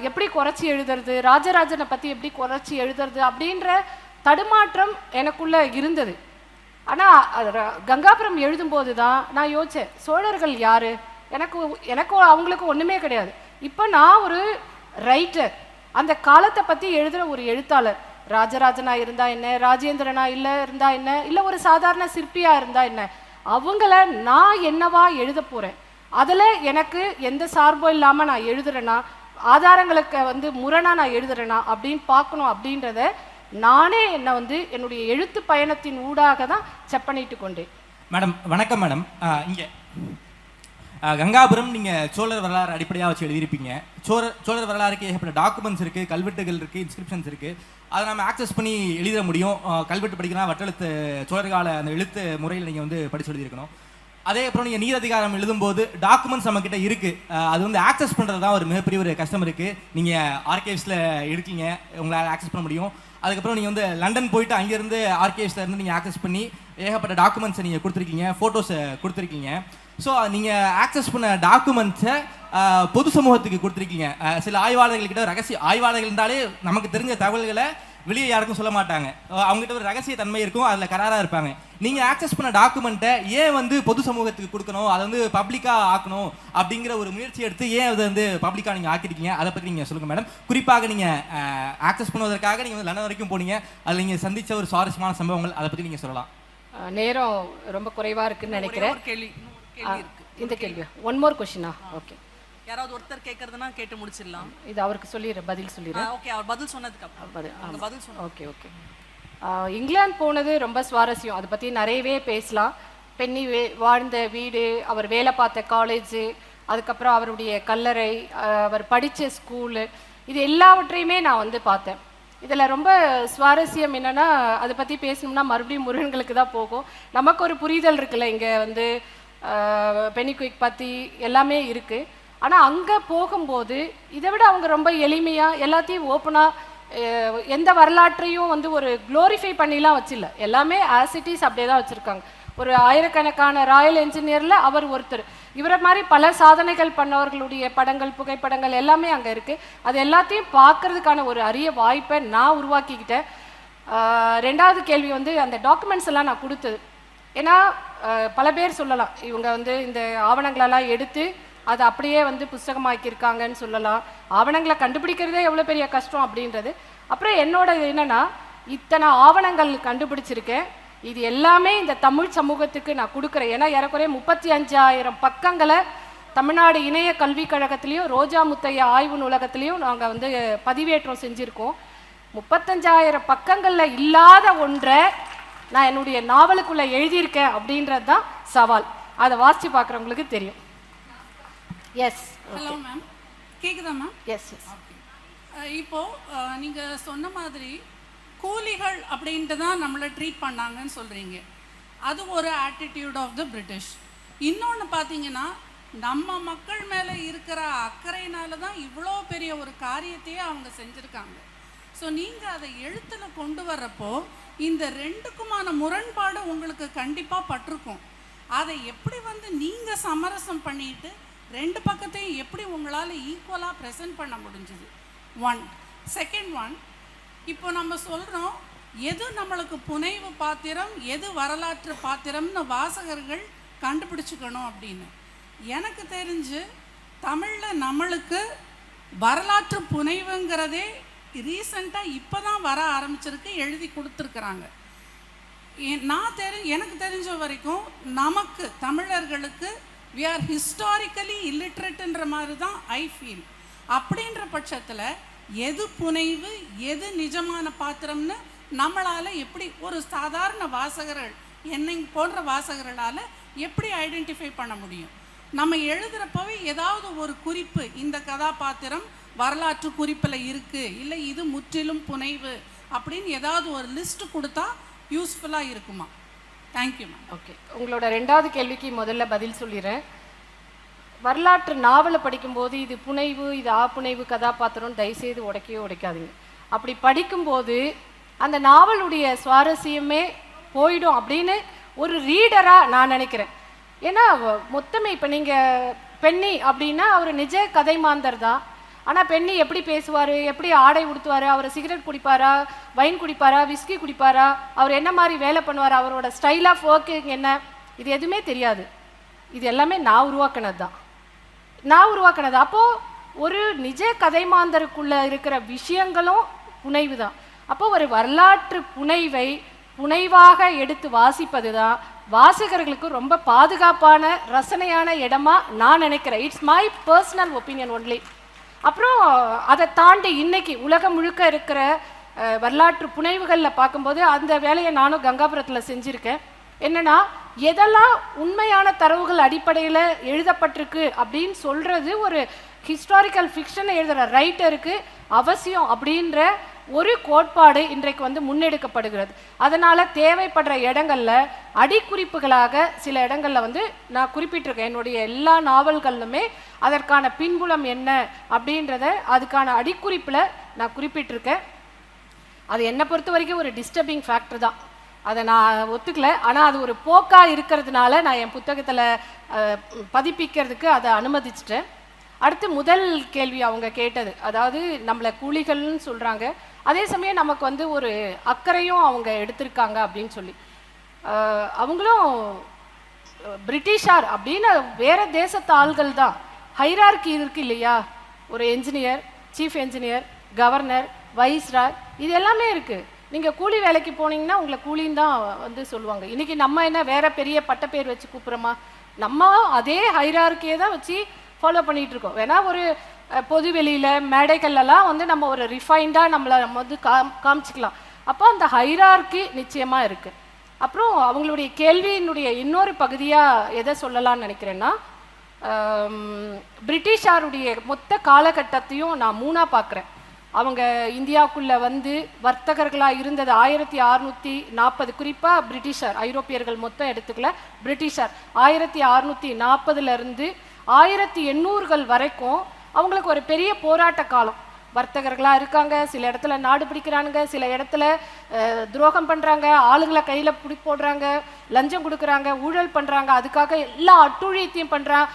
எப்படி குறைச்சி எழுதுறது, ராஜராஜனை பற்றி எப்படி குறைச்சி எழுதுறது அப்படின்ற தடுமாற்றம் எனக்குள்ளே இருந்தது. ஆனால் கங்காபுரம் எழுதும்போது தான் நான் யோசித்தேன், சோழர்கள் யார், எனக்கு அவங்களுக்கு ஒன்றுமே கிடையாது. இப்போ நான் ஒரு ரைட்டர், அந்த காலத்தை பற்றி எழுதுகிற ஒரு எழுத்தாளர். ராஜராஜனா இருந்தா என்ன, ராஜேந்திரனா இருந்தா என்ன, இல்லை ஒரு சாதாரண சிற்பியாக இருந்தால் என்ன, அவங்கள நான் என்னவா எழுத போகிறேன். அதில் எனக்கு எந்த சார்பும் இல்லாமல் நான் எழுதுறேன்னா, ஆதாரங்களுக்கு வந்து முரணாக நான் எழுதுறேனா அப்படின்னு பார்க்கணும். அப்படின்றத நானே என்னை வந்து என்னுடைய எழுத்து பயணத்தின் ஊடாக தான் செக் பண்ணிட்டு கொண்டேன். மேடம் வணக்கம். மேடம் இங்கே கங்காபுரம் நீங்கள் சோழர் வரலாறு அடிப்படையாக வச்சு எழுதியிருப்பீங்க. சோழர் வரலாறுக்கு ஏகப்பட்ட டாக்குமெண்ட்ஸ் இருக்குது, கல்வெட்டுகள் இருக்குது, இன்ஸ்கிரிப்ஷன்ஸ் இருக்குது. அதை நம்ம ஆக்சஸ் பண்ணி எழுத முடியும். கல்வெட்டு படிக்கலாம், வட்டெழுத்து சோழர்கால அந்த எழுத்து முறையில் நீங்கள் வந்து படிச்சு எழுதியிருக்கணும். அதே அப்புறம் நீங்கள் நீரதிகாரம் எழுதும்போது டாக்குமெண்ட்ஸ் நம்மக்கிட்ட இருக்குது, அது வந்து ஆக்சஸ் பண்ணுறது தான் ஒரு மிகப்பெரிய ஒரு கஷ்டம் இருக்குது. நீங்கள் ஆர்கைவ்ஸில் இருக்கீங்க, உங்களால் ஆக்சஸ் பண்ண முடியும். அதுக்கப்புறம் நீங்கள் வந்து லண்டன் போயிட்டு அங்கேருந்து ஆர்கைவ்ஸில் இருந்து நீங்கள் ஆக்சஸ் பண்ணி ஏகப்பட்ட டாக்குமெண்ட்ஸை நீங்கள் கொடுத்துருக்கீங்க, ஃபோட்டோஸை கொடுத்துருக்கீங்க. ஸோ நீங்கள் ஆக்சஸ் பண்ண டாக்குமெண்ட்ஸை பொது சமூகத்துக்கு கொடுத்துருக்கீங்க. சில ஆய்வாளர்கள்கிட்ட ஆய்வாளர்கள் இருந்தாலே நமக்கு தெரிஞ்ச தகவல்களை வெளியே யாருக்கும் சொல்ல மாட்டாங்க. அவங்ககிட்ட ஒரு ரகசிய தன்மை இருக்கும், அதில் கராராக இருப்பாங்க. நீங்கள் ஆக்சஸ் பண்ண டாக்குமெண்ட்டை ஏன் வந்து பொது சமூகத்துக்கு கொடுக்கணும், அதை வந்து பப்ளிக்காக ஆக்கணும் அப்படிங்கிற ஒரு முயற்சி எடுத்து ஏன் அதை வந்து பப்ளிக்காக நீங்கள் ஆக்கிருக்கீங்க, அதை பற்றி நீங்கள் சொல்லுங்கள் மேடம். குறிப்பாக நீங்கள் ஆக்சஸ் பண்ணுவதற்காக நீங்கள் வந்து லண்டன் வரைக்கும் போனீங்க, அதில் நீங்கள் சந்தித்த ஒரு சுவாரஸ்யமான சம்பவங்கள், அதை பற்றி நீங்கள் சொல்லலாம். நேரம் ரொம்ப குறைவாக இருக்குன்னு நினைக்கிறேன். இந்த கேள்வி ஒன் மோர் கொஸ்டினா? ஓகே, யாராவது ஒருத்தர் கேட்கறதுனா கேட்டு முடிச்சிடலாம். இது அவருக்கு சொல்லிடுறேன், பதில் சொல்லிடுறேன். ஓகே, அவர் பதில் சொன்னதுக்கு அப்புறம் பதில் சொன்ன. Okay okay. இங்கிலாந்து போனது ரொம்ப சுவாரஸ்யம், அதை பற்றி நிறையவே பேசலாம். பென்னி வாழ்ந்த வீடு, அவர் வேலை பார்த்த காலேஜு, அதுக்கப்புறம் அவருடைய கல்லறை, அவர் படித்த ஸ்கூலு, இது எல்லாவற்றையுமே நான் வந்து பார்த்தேன். இதில் ரொம்ப சுவாரஸ்யம் என்னென்னா, அதை பற்றி பேசணும்னா மறுபடியும் முருகன்களுக்கு தான் போகும். நமக்கு ஒரு புரிதல் இருக்குல்ல, இங்கே வந்து பெனிக்விக் பற்றி எல்லாமே இருக்குது. ஆனால் அங்கே போகும்போது இதை விட அவங்க ரொம்ப எளிமையாக எல்லாத்தையும் ஓப்பனாக, எந்த வரலாற்றையும் வந்து ஒரு க்ளோரிஃபை பண்ணிலாம் வச்சில்ல, எல்லாமே ஆசிட்டிஸ் அப்படியே தான் வச்சுருக்காங்க. ஒரு ஆயிரக்கணக்கான ராயல் என்ஜினியரில் அவர் ஒருத்தர். இவரை மாதிரி பல சாதனைகள் பண்ணவர்களுடைய படங்கள், புகைப்படங்கள் எல்லாமே அங்கே இருக்குது. அது எல்லாத்தையும் பார்க்கறதுக்கான ஒரு அரிய வாய்ப்பை நான் உருவாக்கிக்கிட்டேன். ரெண்டாவது கேள்வி வந்து அந்த டாக்குமெண்ட்ஸ் எல்லாம் நான் கொடுத்தது. ஏன்னா பல பேர் சொல்லலாம், இவங்க வந்து இந்த ஆவணங்களெல்லாம் எடுத்து அதை அப்படியே வந்து புஸ்தகமாக்கியிருக்காங்கன்னு சொல்லலாம். ஆவணங்களை கண்டுபிடிக்கிறதே எவ்வளோ பெரிய கஷ்டம் அப்படின்றது. அப்புறம் என்னோட என்னென்னா, இத்தனை ஆவணங்கள் கண்டுபிடிச்சிருக்கேன், இது எல்லாமே இந்த தமிழ் சமூகத்துக்கு நான் கொடுக்குறேன். ஏன்னா ஏறக்குறைய 35,000 பக்கங்களை தமிழ்நாடு இணைய கல்விக் கழகத்துலேயும் ரோஜா முத்தையா ஆய்வு நூலகத்துலேயும் நாங்கள் வந்து பதிவேற்றம் செஞ்சுருக்கோம். 35,000 பக்கங்களில் இல்லாத ஒன்றை நான் என்னுடைய நாவலுக்குள்ளே எழுதியிருக்கேன் அப்படின்றது தான் சவால். அதை வாசித்து பார்க்குறவங்களுக்கு தெரியும். எஸ். ஹலோ மேம், கேட்குதா மேம்? Yes yes. இப்போது நீங்கள் சொன்ன மாதிரி கூலிகள் அப்படின்ட்டு தான் நம்மளை ட்ரீட் பண்ணாங்கன்னு சொல்கிறீங்க. அது ஒரு ஆட்டிடியூட் ஆஃப் த பிரிட்டிஷ். இன்னொன்று பார்த்தீங்கன்னா, நம்ம மக்கள் மேலே இருக்கிற அக்கறையினால தான் இவ்வளோ பெரிய ஒரு காரியத்தையே அவங்க செஞ்சுருக்காங்க. ஸோ நீங்கள் அதை எழுத்தில் கொண்டு வர்றப்போ இந்த ரெண்டுக்குமான முரண்பாடு உங்களுக்கு கண்டிப்பாக பட்டிருக்கும். அதை எப்படி வந்து நீங்கள் சமரசம் பண்ணிட்டு ரெண்டு பக்கத்தையும் எப்படி உங்களால் ஈக்குவலாக ப்ரெசென்ட் பண்ண முடிஞ்சுது? ஒன். செகண்ட் ஒன், இப்போ நம்ம சொல்கிறோம் எது நம்மளுக்கு புனைவு பாத்திரம், எது வரலாற்று பாத்திரம்னு வாசகர்கள் கண்டுபிடிச்சிக்கணும் அப்படின்னு. எனக்கு தெரிஞ்சு தமிழில் நம்மளுக்கு வரலாற்று புனைவுங்கிறதே ரீசண்டாக இப்போ தான் வர ஆரம்பிச்சிருக்கு, எழுதி கொடுத்துருக்குறாங்க. எனக்கு தெரிஞ்ச வரைக்கும் நமக்கு தமிழர்களுக்கு we are historically illiterateன்ற மாதிரி தான் ஐ ஃபீல். அப்படின்ற பட்சத்தில் எது புனைவு எது நிஜமான பாத்திரம்னு நம்மளால் எப்படி ஒரு சாதாரண வாசகர்கள் என்னை போன்ற வாசகர்களால் எப்படி ஐடென்டிஃபை பண்ண முடியும்? நம்ம எழுதுகிறப்பவே ஏதாவது ஒரு குறிப்பு, இந்த கதாபாத்திரம் வரலாற்று குறிப்பில் இருக்குது, இல்லை இது முற்றிலும் புனைவு அப்படின்னு ஏதாவது ஒரு லிஸ்ட் கொடுத்தா யூஸ்ஃபுல்லாக இருக்குமா? Thank you ma'am. ஓகே, உங்களோட ரெண்டாவது கேள்விக்கு முதல்ல பதில் சொல்லிடுறேன். வரலாற்று நாவலை படிக்கும்போது இது புனைவு, இது புனைவு கதாபாத்திரம் தயவுசெய்து உடைக்காதீங்க. அப்படி படிக்கும்போது அந்த நாவலுடைய சுவாரஸ்யமே போயிடும் அப்படின்னு ஒரு ரீடராக நான் நினைக்கிறேன். ஏன்னா மொத்தமே இப்போ நீங்கள் பென்னி அப்படின்னா அவர் நிஜ கதை மாந்தர் தான். ஆனால் பென்னி எப்படி பேசுவார், எப்படி ஆடை உடுத்துவார், அவர் சிகரெட் குடிப்பாரா, வைன் குடிப்பாரா, விஸ்கி குடிப்பாரா, அவர் என்ன மாதிரி வேலை பண்ணுவார், அவரோட ஸ்டைல் ஆஃப் ஒர்க்கிங் என்ன, இது எதுவுமே தெரியாது. இது எல்லாமே நான் உருவாக்கினது. அப்போது ஒரு நிஜ கதை மாந்தருக்குள்ளே இருக்கிற விஷயங்களும் புனைவு தான். அப்போ ஒரு வரலாற்று புனைவை புனைவாக எடுத்து வாசிப்பது தான் வாசகர்களுக்கு ரொம்ப பாதுகாப்பான ரசனையான இடமா நான் நினைக்கிறேன். It's my personal opinion only. அப்புறம் அதை தாண்டி இன்னைக்கு உலகம் முழுக்க இருக்கிற வரலாற்று புனைவுகளில் பார்க்கும்போது அந்த வேலையை நானும் கங்காபுரத்தில் செஞ்சுருக்கேன். என்னென்னா, எதெல்லாம் உண்மையான தரவுகள் அடிப்படையில் எழுதப்பட்டிருக்கு அப்படின்னு சொல்கிறது ஒரு ஹிஸ்டாரிக்கல் ஃபிக்ஷனை எழுதுகிற ரைட்டருக்கு அவசியம் அப்படின்ற ஒரு கோட்பாடு இன்றைக்கு முன்னெடுக்கப்படுகிறது. அதனால் தேவைப்படுற இடங்களில் அடிக்குறிப்புகளாக சில இடங்களில் நான் குறிப்பிட்டிருக்கேன். என்னுடைய எல்லா நாவல்களிலுமே அதற்கான பின்புலம் என்ன அப்படின்றத அதுக்கான அடிக்குறிப்பில் நான் குறிப்பிட்டிருக்கேன். அது என்னை பொறுத்த வரைக்கும் ஒரு டிஸ்டர்பிங் ஃபேக்டர் தான், அதை நான் ஒத்துக்கல. ஆனால் அது ஒரு போக்காக இருக்கிறதுனால நான் என் புத்தகத்தில் பதிப்பிக்கிறதுக்கு அதை அனுமதிச்சிட்டேன். அடுத்து முதல் கேள்வி அவங்க கேட்டது, அதாவது நம்மளை கூலிகள்னு சொல்கிறாங்க, அதே சமயம் நமக்கு ஒரு அக்கறையும் அவங்க எடுத்திருக்காங்க அப்படின்னு சொல்லி. அவங்களும் பிரிட்டிஷார் அப்படின்னு வேறு தேசத்து ஆள்கள் தான். ஹைரார்கி இருக்கு இல்லையா, ஒரு engineer, chief engineer, governor, viceroy, இது எல்லாமே இருக்குது. நீங்கள் கூலி வேலைக்கு போனீங்கன்னா உங்களை கூலின்னு தான் சொல்லுவாங்க. இன்றைக்கி நம்ம என்ன வேறு பெரிய பட்டப்பேர் வச்சு கூப்பிட்றோமா? நம்ம அதே ஹைரார்கியை தான் வச்சு ஃபாலோ பண்ணிகிட்டு இருக்கோம். வேணா ஒரு பொது வெளியில் மேடைகள்லாம் நம்ம ஒரு ரிஃபைண்டாக நம்ம காமிச்சிக்கலாம். அப்போ அந்த ஹைரார்கி நிச்சயமாக இருக்குது. அப்புறம் அவங்களுடைய கேள்வியினுடைய இன்னொரு பகுதியாக எதை சொல்லலாம்னு நினைக்கிறேன்னா, பிரிட்டிஷாருடைய மொத்த காலகட்டத்தையும் நான் மூணாக பார்க்குறேன். அவங்க இந்தியாவுக்குள்ளே வர்த்தகர்களாக இருந்தது 1640, குறிப்பாக பிரிட்டிஷார், ஐரோப்பியர்கள் மொத்தம் எடுத்துக்கல, பிரிட்டிஷார் 1640 1800 வரைக்கும் அவங்களுக்கு ஒரு பெரிய போராட்ட காலம். வர்த்தகர்களாக இருக்காங்க, சில இடத்துல நாடு பிடிக்கிறானுங்க, சில இடத்துல துரோகம் பண்ணுறாங்க, ஆளுங்களை கையில் போடுறாங்க, லஞ்சம் கொடுக்குறாங்க, ஊழல் பண்ணுறாங்க, அதுக்காக எல்லா அட்டுழியத்தையும் பண்ணுறாங்க,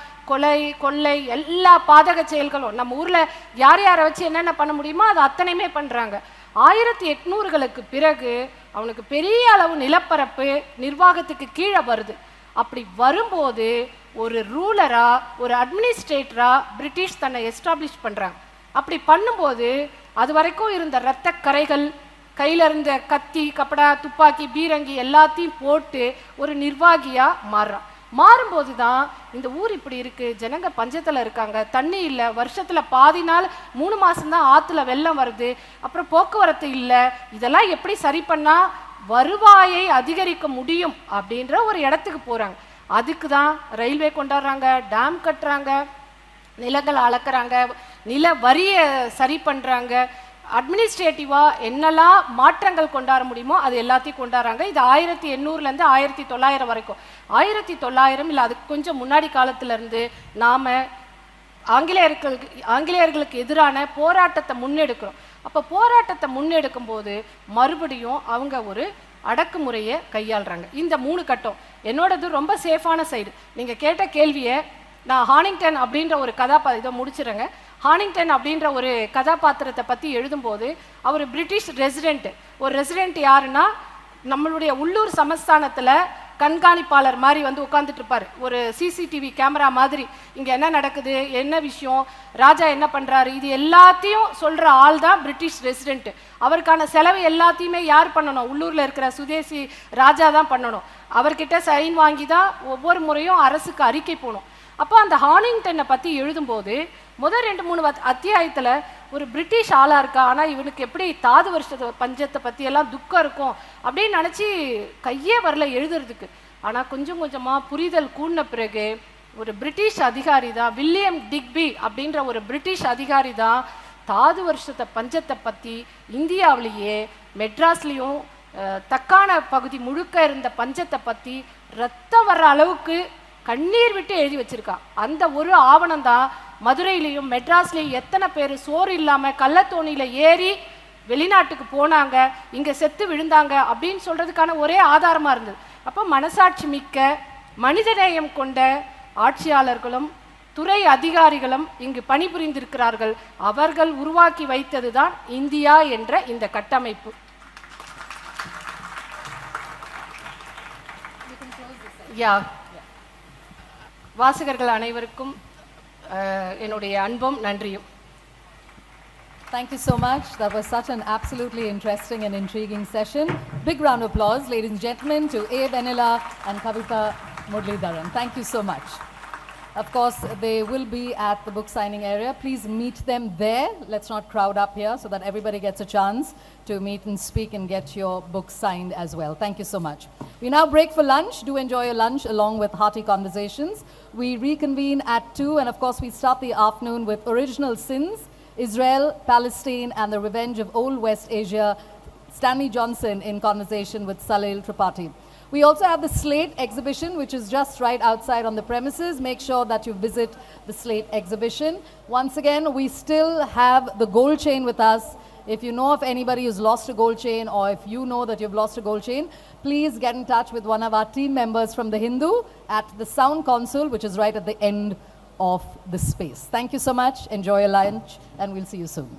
கொள்ளை எல்லா பாதக செயல்களும் நம்ம ஊரில் யார் யாரை வச்சு என்னென்ன பண்ண முடியுமோ அது அத்தனையுமே பண்ணுறாங்க. 1800 பிறகு அவனுக்கு பெரிய அளவு நிலப்பரப்பு நிர்வாகத்துக்கு கீழே வருது. அப்படி வரும்போது ஒரு ரூலராக, ஒரு அட்மினிஸ்ட்ரேட்டராக பிரிட்டிஷ் தன்னை எஸ்டாப்ளிஷ் பண்ணுறாங்க. அப்படி பண்ணும்போது அது வரைக்கும் இருந்த இரத்த கரைகள், கையில் இருந்த கத்தி, கப்படா, துப்பாக்கி, பீரங்கி எல்லாத்தையும் போட்டு ஒரு நிர்வாகியாக மாறும்போது தான் இந்த ஊர் இப்படி இருக்குது, ஜனங்க பஞ்சத்தில் இருக்காங்க, தண்ணி இல்லை, வருஷத்தில் பாதி நாள் 3 மாதம்தான் ஆற்றுல வெள்ளம் வருது, அப்புறம் போக்குவரத்து இல்லை, இதெல்லாம் எப்படி சரி பண்ணால் வருவாயை அதிகரிக்க முடியும் அப்படின்ற ஒரு இடத்துக்கு போகிறாங்க. அதுக்கு தான் ரயில்வே கொண்டாடுறாங்க, டேம் கட்டுறாங்க, நிலங்கள் அளக்குறாங்க, நில வரியை சரி பண்ணுறாங்க, அட்மினிஸ்ட்ரேட்டிவாக என்னெல்லாம் மாற்றங்கள் கொண்டாட முடியுமோ அது எல்லாத்தையும் கொண்டாடுறாங்க. இது 1800 1900 வரைக்கும். 1900 இல்லை அதுக்கு கொஞ்சம் முன்னாடி காலத்திலேருந்து நாம் ஆங்கிலேயர்களுக்கு எதிரான போராட்டத்தை முன்னெடுக்கிறோம். அப்போ போராட்டத்தை முன்னெடுக்கும் போது மறுபடியும் அவங்க ஒரு அடக்குமுறையை கையாளுறாங்க. இந்த 3 கட்டம் என்னோடது ரொம்ப சேஃபான சைடு. நீங்கள் கேட்ட கேள்வியை நான் ஹானிங்டன் அப்படின்ற ஒரு இதை முடிச்சிடுறேங்க. ஹானிங்டன் அப்படின்ற ஒரு கதாபாத்திரத்தை பற்றி எழுதும்போது அவர் பிரிட்டிஷ் ரெசிடென்ட். ஒரு ரெசிடென்ட் யாருன்னா, நம்மளுடைய உள்ளூர் சமஸ்தானத்தில் கண்காணிப்பாளர் மாதிரி வந்து உட்காந்துட்டு இருப்பார், ஒரு சிசிடிவி கேமரா மாதிரி. இங்கே என்ன நடக்குது, என்ன விஷயம், ராஜா என்ன பண்ணுறாரு, இது எல்லாத்தையும் சொல்கிற ஆள் தான் பிரிட்டிஷ் ரெசிடென்ட். அவருக்கான செலவு எல்லாத்தையுமே யார் பண்ணணும், உள்ளூரில் இருக்கிற சுதேசி ராஜா தான் பண்ணணும். அவர்கிட்ட சைன் வாங்கி தான் ஒவ்வொரு முறையும் அரசுக்கு அறிக்கை போகணும். அப்போ அந்த ஹானிங்டனை பற்றி எழுதும்போது முதல் 2-3 அத்தியாயத்தில் ஒரு பிரிட்டிஷ் ஆளாக இருக்கா, ஆனால் இவனுக்கு எப்படி தாது வருஷ பஞ்சத்தை பற்றியெல்லாம் துக்கம் இருக்கும் அப்படின்னு நினச்சி கையே வரல எழுதுறதுக்கு. ஆனால் கொஞ்சம் கொஞ்சமாக புரிதல் கூடின பிறகு ஒரு பிரிட்டிஷ் அதிகாரி தான், வில்லியம் டிக்பி அப்படின்ற ஒரு பிரிட்டிஷ் அதிகாரி தான் தாது வருஷத்தை பஞ்சத்தை பற்றி இந்தியாவிலேயே மெட்ராஸ்லேயும் தக்கான பகுதி முழுக்க இருந்த பஞ்சத்தை பற்றி ரத்தம் வர்ற அளவுக்கு கண்ணீர் விட்டு எழுதி வச்சிருக்கான். அந்த ஒரு ஆவணம் தான் மதுரையிலையும் மெட்ராஸ்லேயும் எத்தனை பேர் சோறு இல்லாமல் கள்ளத்தோணியில் ஏறி வெளிநாட்டுக்கு போனாங்க, இங்கே செத்து விழுந்தாங்க அப்படின்னு சொல்கிறதுக்கான ஒரே ஆதாரமாக இருந்தது. அப்போ மனசாட்சி மிக்க மனிதநேயம் கொண்ட ஆட்சியாளர்களும் துறை அதிகாரிகளும் இங்கு பணிபுரிந்திருக்கிறார்கள். அவர்கள் உருவாக்கி வைத்தது தான் இந்தியா என்ற இந்த கட்டமைப்பு. வாசகர்கள் அனைவருக்கும் என்னுடைய அன்பும் நன்றியும். Thank you so much. That was such an absolutely interesting and intriguing session. Big round of applause, ladies and gentlemen, to A. Vanilla and Kavita Muralidharan. Thank you so much. Of course, they will be at the book signing area. Please meet them there. Let's not crowd up here so that everybody gets a chance to meet and speak and get your book signed as well. Thank you so much. We now break for lunch. Do enjoy your lunch along with hearty conversations. We reconvene at 2, and of course we start the afternoon with Original Sins, Israel, Palestine and the Revenge of Old West Asia, Stanley Johnson in conversation with Salil Tripathi. We also have the Slate exhibition, which is just right outside on the premises. Make sure that you visit the Slate exhibition. Once again, we still have the gold chain with us. If you know of anybody who's lost a gold chain, or if you know that you've lost a gold chain, please get in touch with one of our team members from the Hindu at the Sound Console, which is right at the end of the space. Thank you so much. Enjoy your lunch, and we'll see you soon.